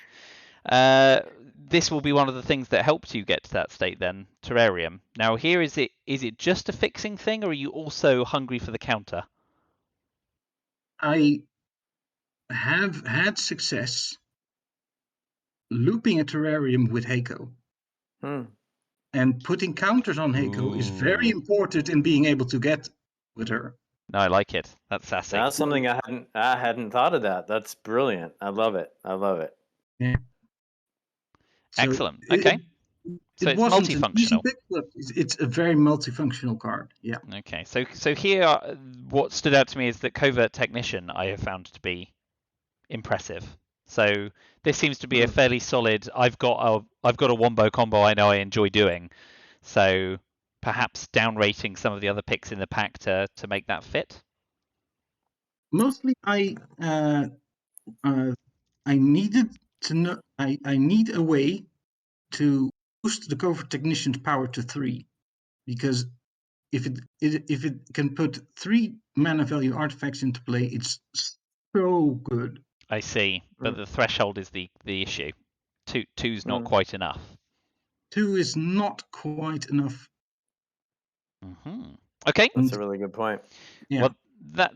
This will be one of the things that helped you get to that state then, Terrarium. Now here, is it just a fixing thing, or are you also hungry for the counter? I have had success looping a terrarium with Heiko. And putting counters on Heiko is very important in being able to get with her. No, I like it. That's sassy. That's something I hadn't thought of that. That's brilliant. I love it. Yeah. So excellent. Okay. So it it's wasn't an easy multifunctional. pick, but it's a very multifunctional card. Yeah. Okay. So here, what stood out to me is that Covert Technician I have found to be impressive. So this seems to be a fairly solid. I've got a wombo combo I know I enjoy doing. So perhaps downrating some of the other picks in the pack to make that fit. Mostly, I needed to know. I need a way to boost the Covert Technician's power to 3, because if it can put 3 mana value artifacts into play, it's so good. I see, but the threshold is the issue. Two's not quite enough. 2 is not quite enough. Okay, that's a really good point. Yeah. Well, the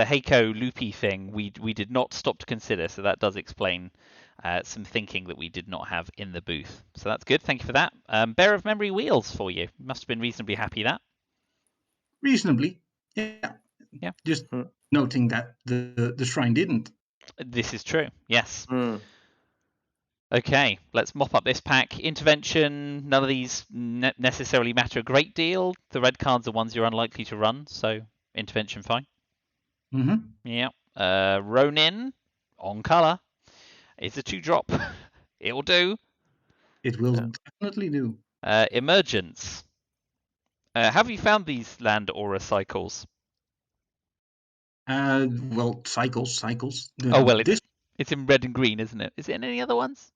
Heiko loopy thing we did not stop to consider, so that does explain some thinking that we did not have in the booth. So that's good. Thank you for that. Bear of Memory Wheels for you. Must have been reasonably happy that. Reasonably, yeah. Yeah. Just noting that the shrine didn't. This is true. Yes. Okay, let's mop up this pack. Intervention. None of these necessarily matter a great deal. The red cards are ones you're unlikely to run, so intervention fine. Yeah. Ronin on color. It's a 2-drop. It'll do. It will definitely do. Emergence. Have you found these land aura cycles? Well, cycles. It's in red and green, isn't it? Is it in any other ones?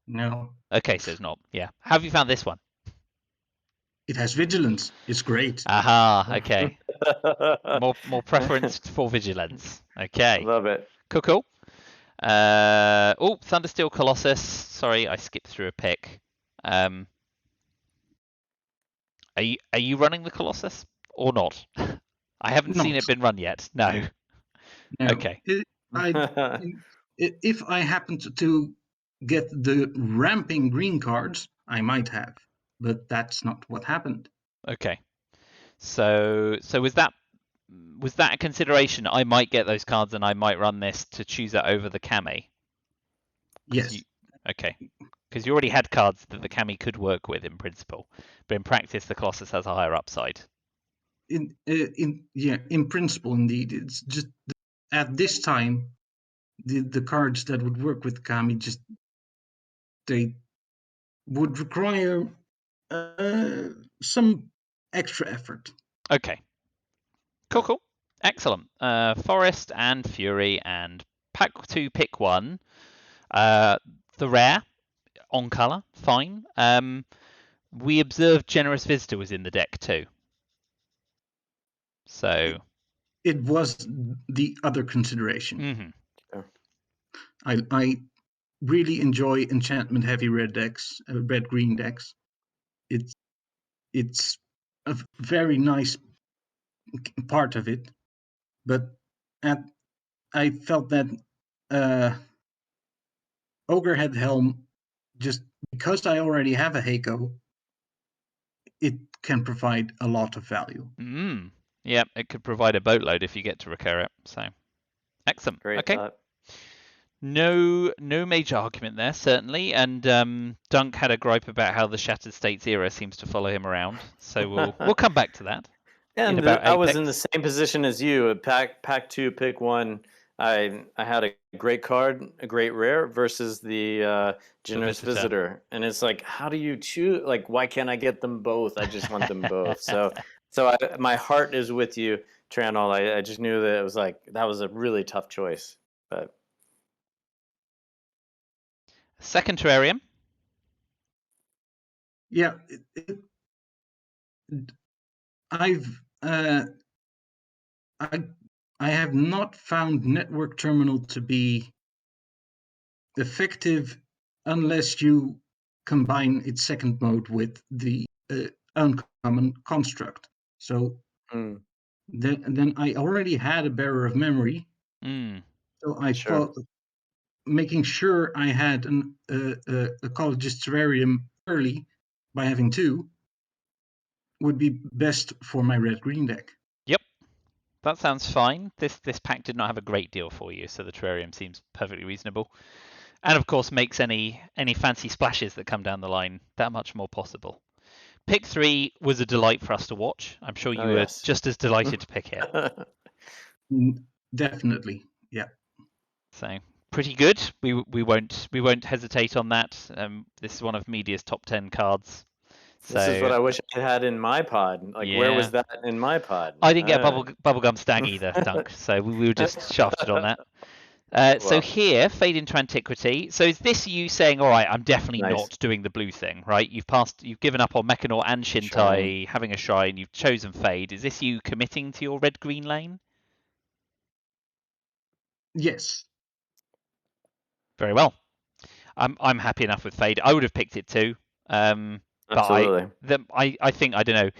No. Okay, so it's not. Yeah. Have you found this one? It has vigilance. It's great. Aha. Okay. more preference for vigilance. Okay. Love it. Cool. Thundersteel Colossus. Sorry, I skipped through a pick. Are you running the Colossus or not? I haven't seen it been run yet. No. Okay. If I happened to get the ramping green cards, I might have, but that's not what happened. Okay. So was that a consideration? I might get those cards and I might run this to choose it over the Kami. Yes. Okay. Because you already had cards that the Kami could work with in principle, but in practice the Colossus has a higher upside. In principle, indeed, it's just at this time the cards that would work with Kami they would require some extra effort. Okay. Cool. Excellent. Forest and Fury and pack 2, pick 1. The rare on colour, fine. We observed Generous Visitor was in the deck too. So it was the other consideration. I really enjoy enchantment heavy red green decks. It's a very nice part of it, but I felt that Ogrehead Helm, just because I already have a Heiko, it can provide a lot of value. Yeah, it could provide a boatload if you get to recur it. So excellent. Great okay. Thought. No major argument there, certainly. And Dunk had a gripe about how the Shattered States era seems to follow him around. So we'll come back to that. And I was in the same position as you. Pack 2, pick 1. I had a great card, a great rare versus the Generous Visitor. And it's like, how do you choose? Like, why can't I get them both? I just want them both. So my heart is with you, Trannel. I just knew that it was like, that was a really tough choice. But second terrarium. Yeah, I have not found Network Terminal to be effective unless you combine its second mode with the uncommon construct. So then I already had a Bearer of Memory. So I thought making sure I had a Ecologist Terrarium early by having 2 would be best for my red-green deck. Yep, that sounds fine. This pack did not have a great deal for you, so the terrarium seems perfectly reasonable. And of course makes any fancy splashes that come down the line that much more possible. Pick 3 was a delight for us to watch. I'm sure you were just as delighted to pick it. Definitely, yeah. So pretty good. We won't hesitate on that. This is one of Media's top 10 cards. So, this is what I wish I had in my pod. Like, where was that in my pod? I didn't get a bubblegum stag either, Dunk. So we were just shafted on that. So here, Fade into Antiquity. So is this you saying, all right, I'm definitely not doing the blue thing, right? You've given up on Mechanor and Shintai, having a shrine. You've chosen Fade. Is this you committing to your red-green lane? Yes. Very well. I'm happy enough with Fade. I would have picked it too. Absolutely. But I think, I don't know,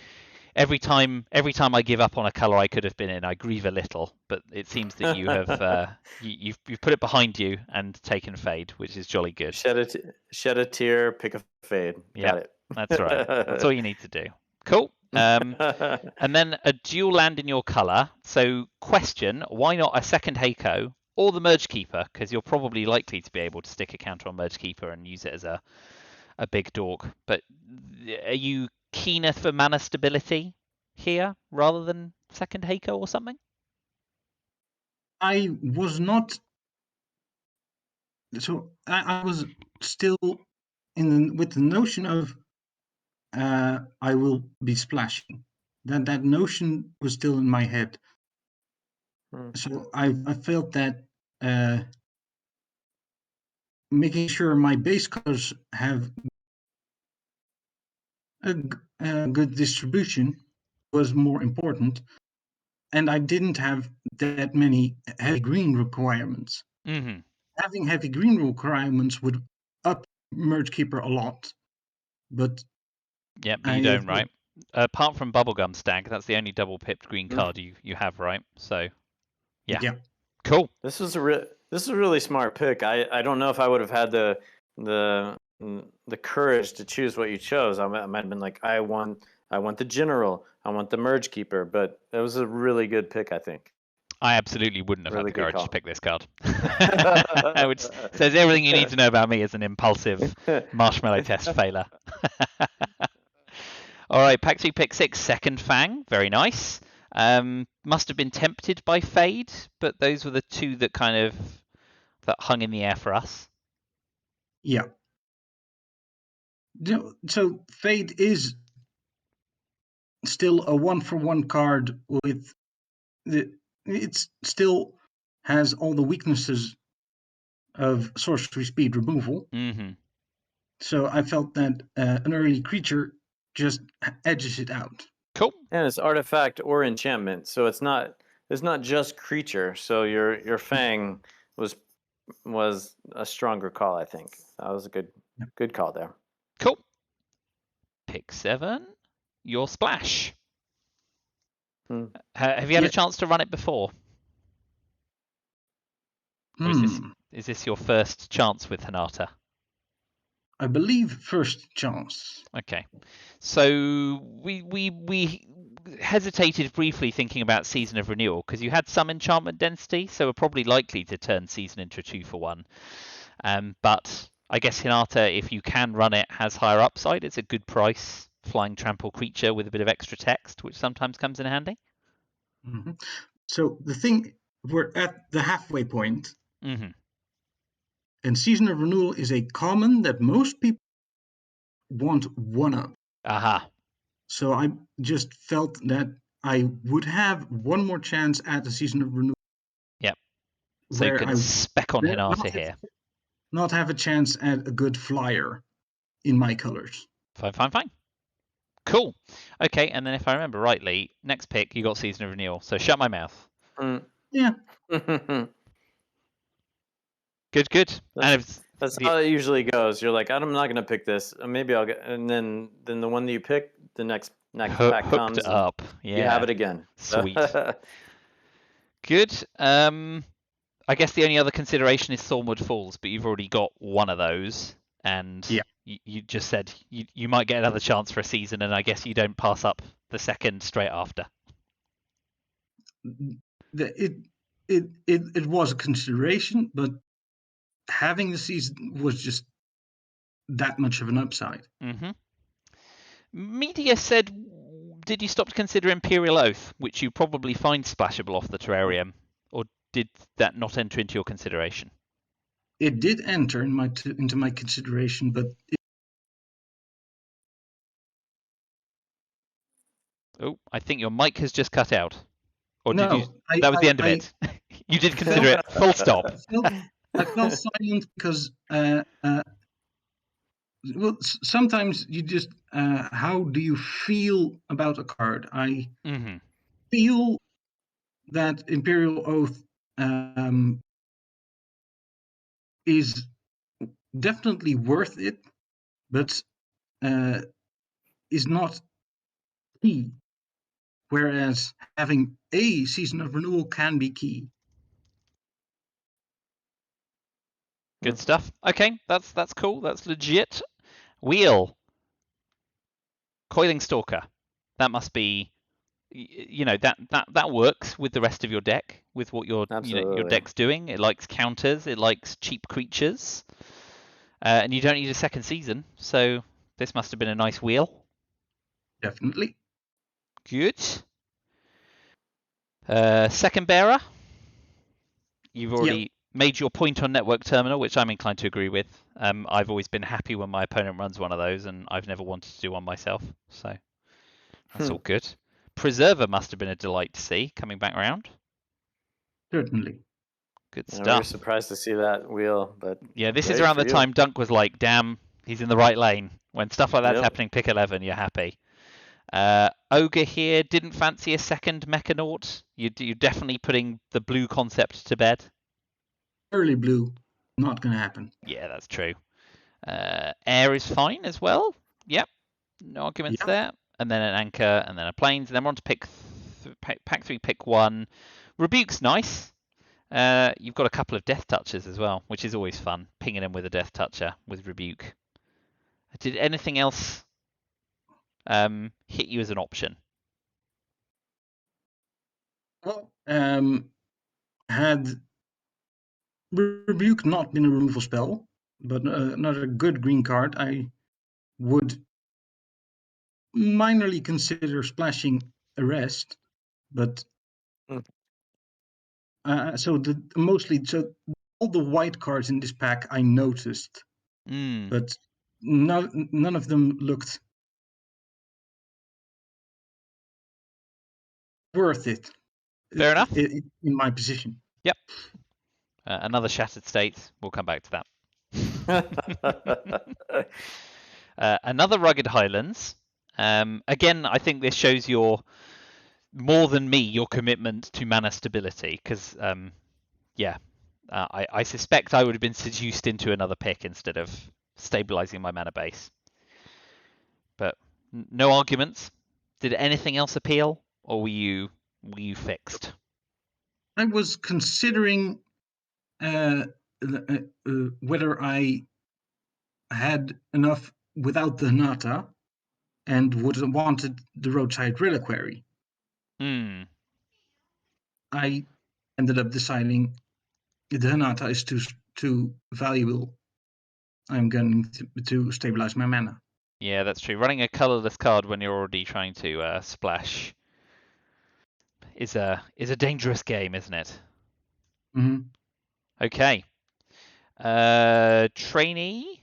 every time I give up on a colour I could have been in, I grieve a little. But it seems that you have you've put it behind you and taken Fade, which is jolly good. Shed a tear, pick a Fade. Got it. That's right. That's all you need to do. Cool. And then a dual land in your colour. So question, why not a second Heiko or the Merge Keeper? Because you're probably likely to be able to stick a counter on Merge Keeper and use it as a big dork. But are you keener for mana stability here rather than second Heiko or something? I was not. So I was still with the notion of I will be splashing. That notion was still in my head. So I felt that making sure my base colors have a good distribution was more important, and I didn't have that many heavy green requirements. Having heavy green requirements would up Merge Keeper a lot, but yeah, but you don't, right? Apart from Bubblegum Stag, that's the only double pipped green card you have, right? So yeah. Cool. This is a really smart pick. I don't know if I would have had the courage to choose what you chose. I might have been like, I want the General, I want the Merge Keeper, but it was a really good pick, I think. I absolutely wouldn't have had the courage to pick this card. Which says everything you need to know about me as an impulsive marshmallow test failure. All right, pack 2, pick 6, second Fang. Very nice. Must have been tempted by Fade, but those were the two that kind of that hung in the air for us. Yeah. So Fade is still a 1-for-1 card with it still has all the weaknesses of sorcery speed removal. Mm-hmm. So I felt that an early creature just edges it out. Cool. And it's artifact or enchantment, so it's not just creature. So your Fang was a stronger call, I think. That was a good call there. Cool. Pick 7. Your splash. Have you had a chance to run it before? Or is this your first chance with Hanata? I believe first chance. Okay. So we hesitated briefly thinking about Season of Renewal because you had some enchantment density, so we're probably likely to turn Season into a 2-for-1. But I guess Hinata, if you can run it, has higher upside. It's a good price flying trample creature with a bit of extra text, which sometimes comes in handy. Mm-hmm. So the thing, we're at the halfway point. Mm-hmm. And Season of Renewal is a common that most people want one up. Aha. So I just felt that I would have one more chance at the Season of Renewal. Yep. So you can spec on Hinata here. Not have a chance at a good flyer in my colors. Fine. Cool. Okay, and then if I remember rightly, next pick, you got Season of Renewal. So shut my mouth. Yeah. Good. That's how it usually goes. You're like, I'm not gonna pick this. Maybe I'll get, and then the one that you pick, the next pack comes. Hooked up. Yeah. You have it again. Sweet. Good. I guess the only other consideration is Thornwood Falls, but you've already got one of those, and you just said you might get another chance for a season, and I guess you don't pass up the second straight after. It was a consideration, but having the season was just that much of an upside. Mm-hmm. Media said, did you stop to consider Imperial Oath, which you probably find splashable off the terrarium, or did that not enter into your consideration? It did enter into my consideration, but I think your mic has just cut out. Or no, did you? That was the end of it. You did consider it. Full stop. I felt silent because well, sometimes you just how do you feel about a card? I feel that Imperial Oath is definitely worth it, but is not key. Whereas having a Season of Renewal can be key. Good stuff. Okay, that's cool. That's legit. Wheel. Coiling Stalker. That must be, that works with the rest of your deck, with what your deck's doing. It likes counters. It likes cheap creatures, and you don't need a second season. So this must have been a nice wheel. Definitely. Good. Second bearer. You've already made your point on Network Terminal, which I'm inclined to agree with. I've always been happy when my opponent runs one of those, and I've never wanted to do one myself. So that's all good. Preserver must have been a delight to see coming back around. Certainly. Good stuff. We were surprised to see that wheel, but yeah, this is around the time Dunk was like, "Damn, he's in the right lane." When stuff like that's happening, pick 11. You're happy. Ogre here didn't fancy a second Mechanaut. You're definitely putting the blue concept to bed. Early blue, not going to happen. Yeah, that's true. Air is fine as well. Yep, no arguments there. And then an anchor, and then a planes, and then we're on to pick pack 3, pick 1. Rebuke's nice. You've got a couple of death touches as well, which is always fun. Pinging them with a death toucher with Rebuke. Did anything else hit you as an option? Well, had Rebuke not been a removal spell, but another good green card, I would minorly consider splashing Arrest, but so the the white cards in this pack I noticed, but none of them looked worth it. Fair enough. In my position. Yep. Another Shattered States. We'll come back to that. Another Rugged Highlands. Again, I think this shows your more than me your commitment to mana stability, because I suspect I would have been seduced into another pick instead of stabilizing my mana base. But no arguments. Did anything else appeal, or were you fixed? I was considering whether I had enough without the Nata and wanted the roadside reliquary. I ended up deciding the Nata is too valuable. I'm going to stabilize my mana. Yeah, that's true. Running a colorless card when you're already trying to splash is a dangerous game, isn't it? Mm-hmm. Okay. Trainee.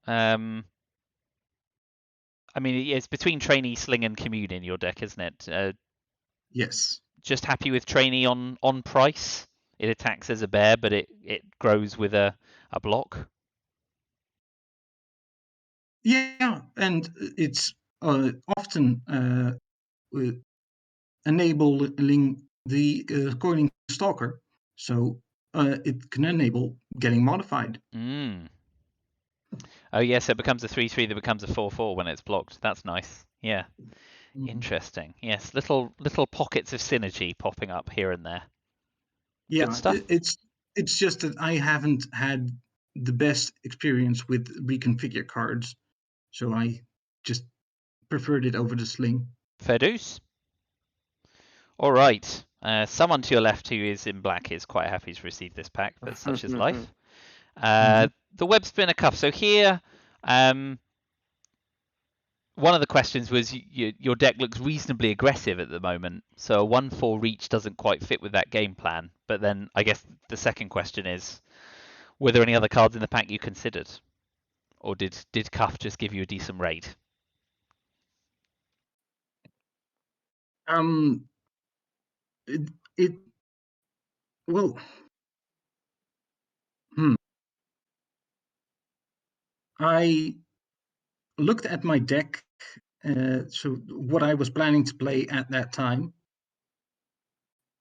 I mean, it's between Trainee, Sling, and Commune in your deck, isn't it? Yes. Just happy with Trainee on price. It attacks as a bear, but it grows with a block. Yeah, and it's often enabling the Coiling Stalker, so it can enable getting modified. Oh yes, it becomes a 3/3 that becomes a 4/4 when it's blocked. That's nice. Yeah. Interesting. Yes, little pockets of synergy popping up here and there. Yeah, good stuff. It's just that I haven't had the best experience with reconfigure cards, so I just preferred it over the Sling. Fair dues. All right. Someone to your left who is in black is quite happy to receive this pack, but such is life. The Web Spinner Cuff. So here, one of the questions was your deck looks reasonably aggressive at the moment, so a 1/4 reach doesn't quite fit with that game plan. But then I guess the second question is, were there any other cards in the pack you considered, or did Cuff just give you a decent raid? Well, I looked at my deck, so what I was planning to play at that time,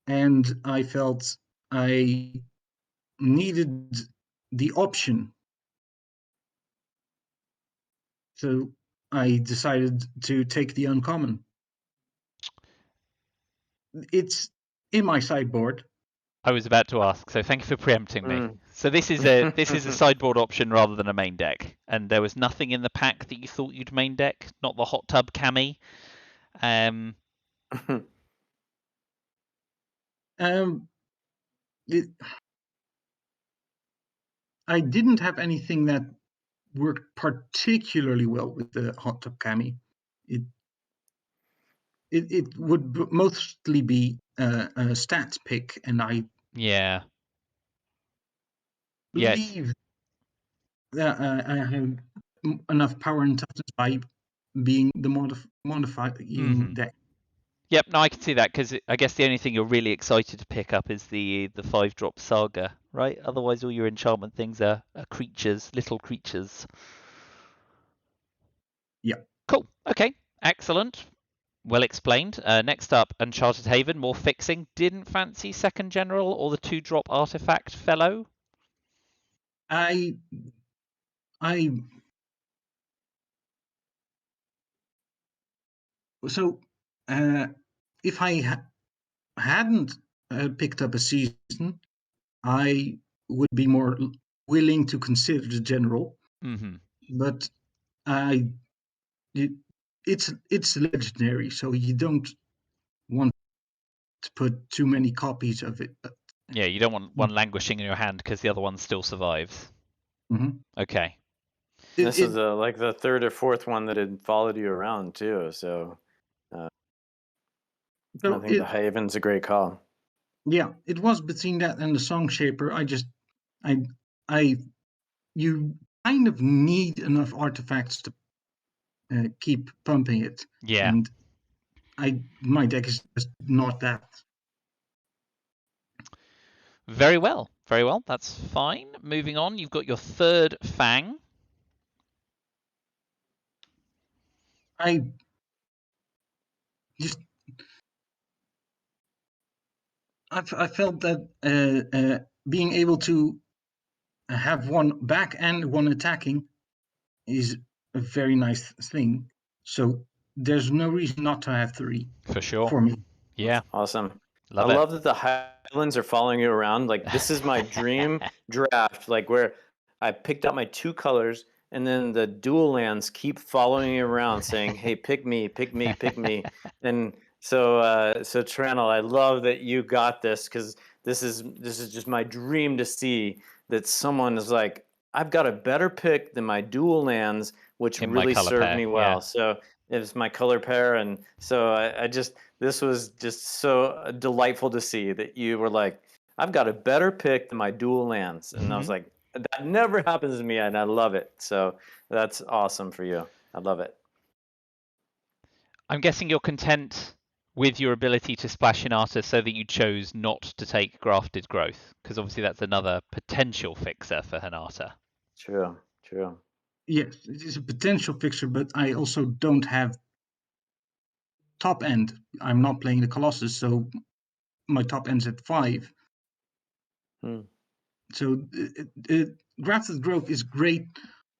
and I felt I needed the option. So I decided to take the uncommon. It's in my sideboard. I was about to ask, so thank you for preempting me. So this is a sideboard option rather than a main deck, and there was nothing in the pack that you thought you'd main deck, not the hot tub Cami. I didn't have anything that worked particularly well with the hot tub Cami. It would mostly be a stats pick, and I believe that I have enough power and toughness by being the modifying deck. Yep, no, I can see that, because I guess the only thing you're really excited to pick up is the 5-drop Saga, right? Otherwise, all your enchantment things are creatures, little creatures. Yeah. Cool. Okay. Excellent. Well explained. Next up, Uncharted Haven, more fixing. Didn't fancy Second General or the 2-drop Artifact Fellow? So if I hadn't picked up a season, I would be more willing to consider the general. But it's legendary, so you don't want to put too many copies of it. Yeah, you don't want one languishing in your hand because the other one still survives. Okay. This is like the third or fourth one that had followed you around too, so I think the Haven's a great call. Yeah, it was between that and the Song Shaper. I just you kind of need enough artifacts to keep pumping it. Yeah. And my deck is just not that. Very well. Very well. That's fine. Moving on, you've got your third Fang. I felt that being able to have one back and one attacking is a very nice thing. So there's no reason not to have 3. For sure. For me. Yeah. That's awesome. Love I it. love that the Highlands are following you around. Like, this is my dream draft, like where I picked out my 2 colors and then the dual lands keep following you around saying, hey, pick me, pick me, pick me. And so Trannel, I love that you got this, because this is just my dream to see that someone is like, I've got a better pick than my dual lands, which really served me well. Yeah. So it was my color pair, and so I just, this was just so delightful to see that you were like, I've got a better pick than my dual lands. And I was like, that never happens to me, and I love it. So that's awesome for you. I love it. I'm guessing you're content with your ability to splash Hinata so that you chose not to take Grafted Growth, because obviously that's another potential fixer for Hinata. True. Yes, it is a potential fixer, but I also don't have top end. I'm not playing the Colossus, so my top end's at 5. So Grafted Growth is great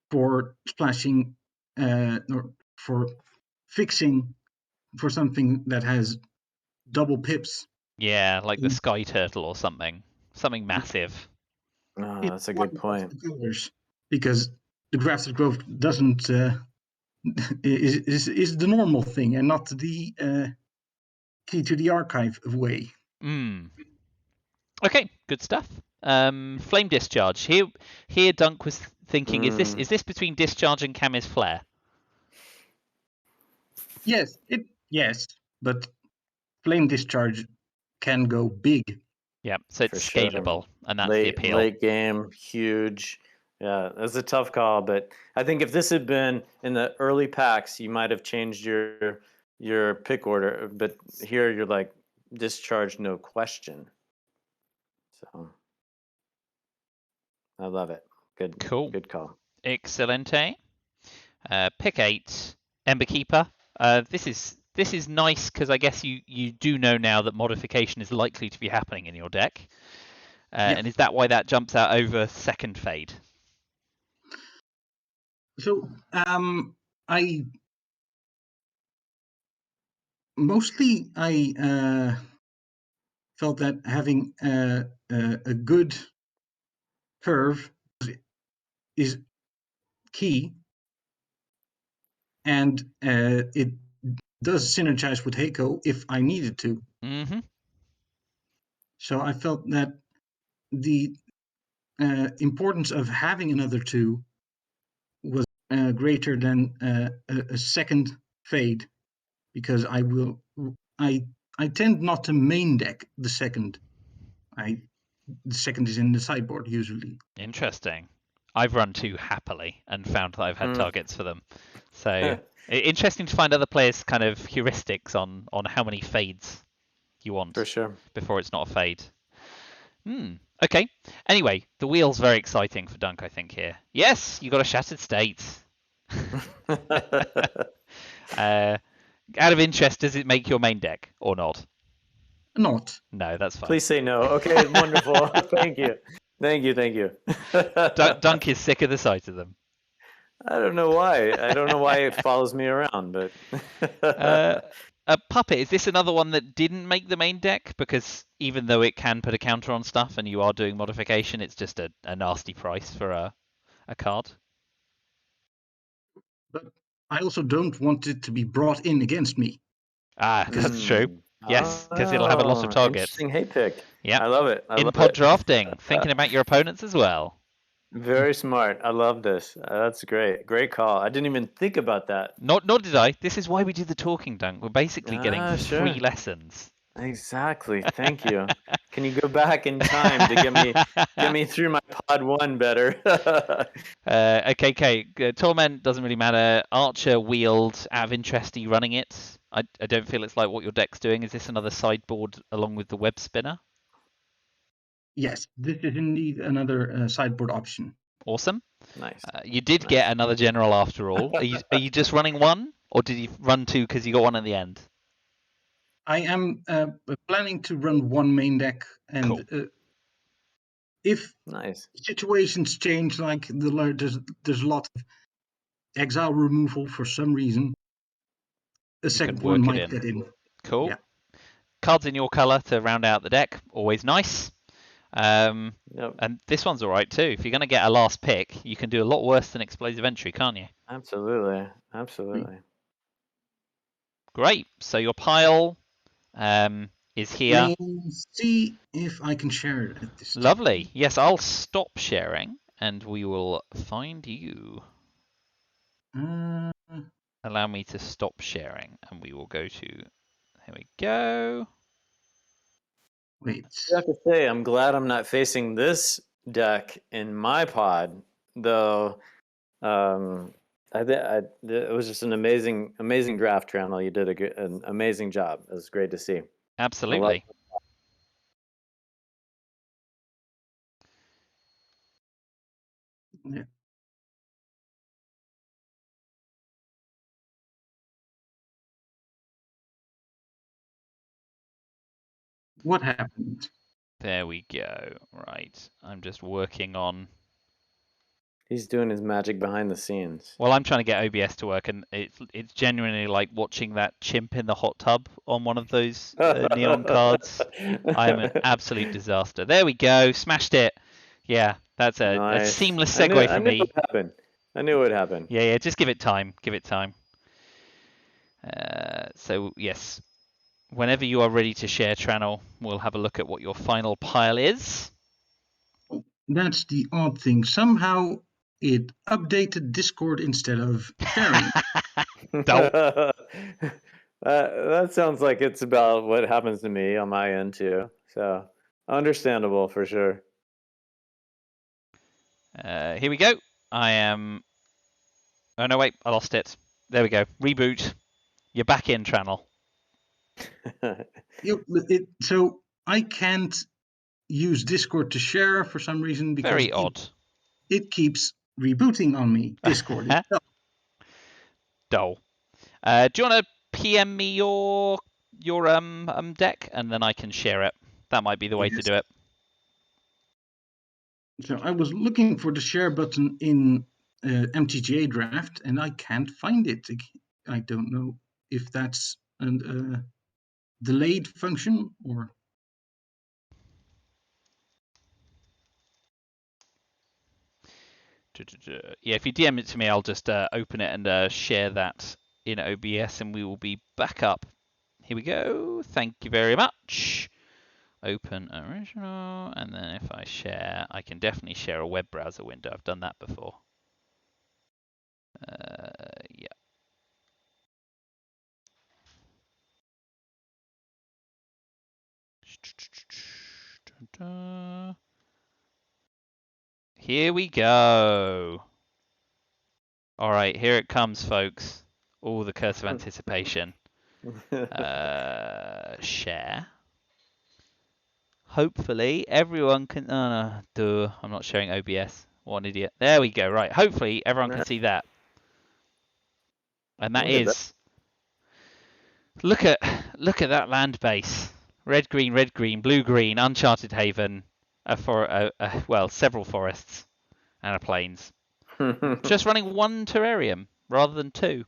for splashing or for fixing for something that has double pips. Yeah, like the Sky Turtle or something massive. Oh, that's a good point. Because the Grafted Growth doesn't is the normal thing and not the key to the archive way. Okay, good stuff. Flame Discharge. Here Dunk was thinking, is this between Discharge and Camis Flare? Yes, but Flame Discharge can go big. Yeah, so it's scalable, and that's the appeal. Late game, huge. Yeah, that's a tough call, but I think if this had been in the early packs, you might have changed your pick order. But here you're like, Discharge, no question. So I love it. Cool. Good call. Excelente. Pick 8, Ember Keeper. This is nice because I guess you do know now that modification is likely to be happening in your deck. And is that why that jumps out over second Fade? So I felt that having a good curve is key, and it does synergize with Heiko if I needed to. So I felt that the importance of having another 2 was greater than a second Fade, because I tend not to main deck the second. The second is in the sideboard usually. Interesting. I've run 2 happily and found that I've had targets for them. So interesting to find other players' kind of heuristics on how many fades you want. For sure. Before it's not a fade. Okay. Anyway, the wheel's very exciting for Dunk, I think, here. Yes, you got a Shattered State. Out of interest, does it make your main deck or not? Not. No, that's fine. Please say no. Okay, wonderful. Thank you. Dunk is sick of the sight of them. I don't know why. It follows me around, but a Puppet, is this another one that didn't make the main deck? Because even though it can put a counter on stuff and you are doing modification, it's just a nasty price for a card. But I also don't want it to be brought in against me. That's true. Yes, because it'll have a lot of targets. Interesting hate pick. Yeah, I love it. In pod drafting, thinking about your opponents as well. Very smart. I love this. That's great. Great call. I didn't even think about that. Nor did I. This is why we do the talking, Dunk. We're basically getting free lessons. Exactly. Thank you. Can you go back in time to get me through my pod one better. Okay. Torment doesn't really matter. Archer wheeled. Out of interest, are you running it? I don't feel it's like what your deck's doing. Is this another sideboard along with the web spinner? Yes, this is indeed another sideboard option. Awesome. Nice. You did get another general after all. Are you just running one, or did you run two because you got one at the end? I am planning to run one main deck, and Cool. If Nice. situations change, like there's a lot of exile removal for some reason, a second one might get in. Cool. Yeah. Cards in your color to round out the deck, always nice. Yep. And this one's all right too. If you're going to get a last pick, you can do a lot worse than Explosive Entry, can't you? Absolutely. Great. So your pile is here. Let me see if I can share it at this time. Lovely. Yes, I'll stop sharing and we will find you. Allow me to stop sharing and we will go to. Here we go. Wait. I have to say, I'm glad I'm not facing this deck in my pod, though. It was just an amazing draft, Trannel. You did an amazing job. It was great to see. Absolutely. Yeah. What happened? There we go. Right. I'm just working on. He's doing his magic behind the scenes. Well, I'm trying to get OBS to work, and it's genuinely like watching that chimp in the hot tub on one of those neon cards. I am an absolute disaster. There we go. Smashed it. Yeah, that's a seamless segue for me. I knew it would happen. Yeah. Just give it time. Give it time. So yes, whenever you are ready to share, Trannel, we'll have a look at what your final pile is. That's the odd thing. Somehow it updated Discord instead of sharing. That sounds like it's about what happens to me on my end too. So understandable for sure. Here we go. I am. Oh no, wait, I lost it. There we go. Reboot. You're back in, Trannel. So I can't use Discord to share for some reason because very odd. It keeps rebooting on me. Discord itself. Dull. Do you want to PM me your deck and then I can share it? That might be the way to do it. So I was looking for the share button in MTGA draft and I can't find it. I don't know if that's a delayed function or. Yeah, if you DM it to me, I'll just open it and share that in OBS and we will be back up. Here we go. Thank you very much. Open original, and then if I share, I can definitely share a web browser window. I've done that before. Yeah. Here we go. All right, here it comes, folks. Oh, the curse of anticipation. Share. Hopefully, everyone can. Oh, no, I'm not sharing OBS. What an idiot. There we go. Right. Hopefully, everyone can see that. And that is. Look at that land base. Red, green, blue, green, Uncharted Haven, well, several forests and a plains. Just running one terrarium rather than two.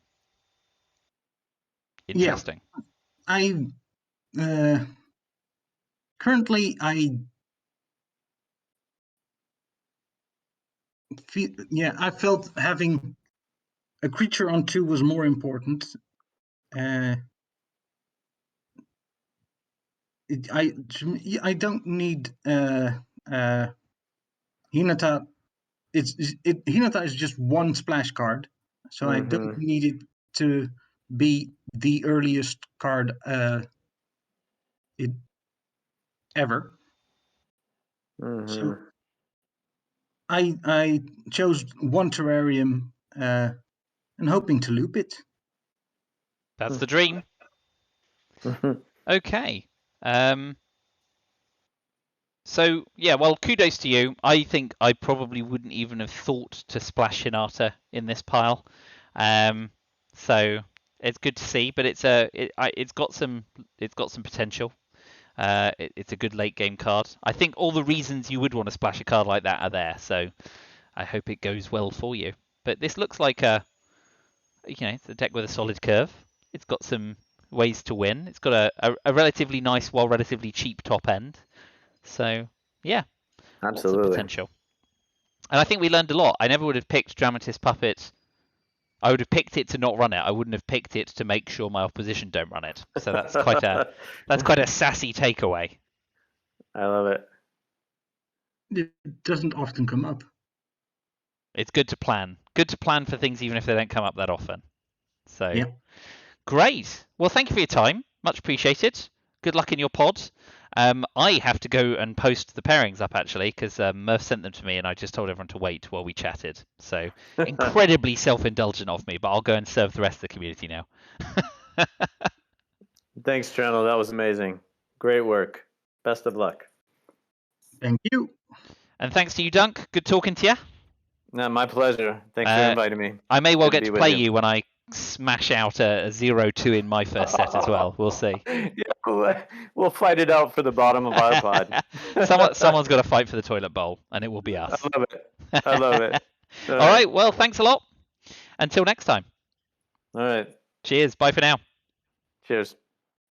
Interesting. Yeah. Currently I felt having a creature on 2 was more important. I don't need Hinata. Hinata is just one splash card, so I don't need it to be the earliest card. Ever. So I chose one terrarium and hoping to loop it. That's the dream. Okay. So yeah, well, kudos to you. I think I probably wouldn't even have thought to splash Hinata in this pile. So it's good to see, but it's got some potential. It's a good late game card. I think all the reasons you would want to splash a card like that are there. So I hope it goes well for you. But this looks like it's a deck with a solid curve. It's got some ways to win. It's got a relatively nice while relatively cheap top end. So yeah, Absolutely. Lots of potential. And I think we learned a lot. I never would have picked Dramatist Puppet. I would have picked it to not run it. I wouldn't have picked it to make sure my opposition don't run it. So that's quite a sassy takeaway. I love it. It doesn't often come up. It's good to plan. Good to plan for things even if they don't come up that often. So yeah. Great. Well, thank you for your time. Much appreciated. Good luck in your pod. I have to go and post the pairings up actually because Murph sent them to me and I just told everyone to wait while we chatted. So incredibly self-indulgent of me, but I'll go and serve the rest of the community now. Thanks, Trannel. That was amazing. Great work. Best of luck. Thank you. And thanks to you, Dunk. Good talking to you. No, my pleasure. Thanks for inviting me. I may well get to play you when I smash out a 0-2 in my first set as well. We'll see. Yeah, we'll fight it out for the bottom of our pod. Someone's got to fight for the toilet bowl, and it will be us. I love it. I love it. All right. Well, thanks a lot. Until next time. All right. Cheers. Bye for now. Cheers.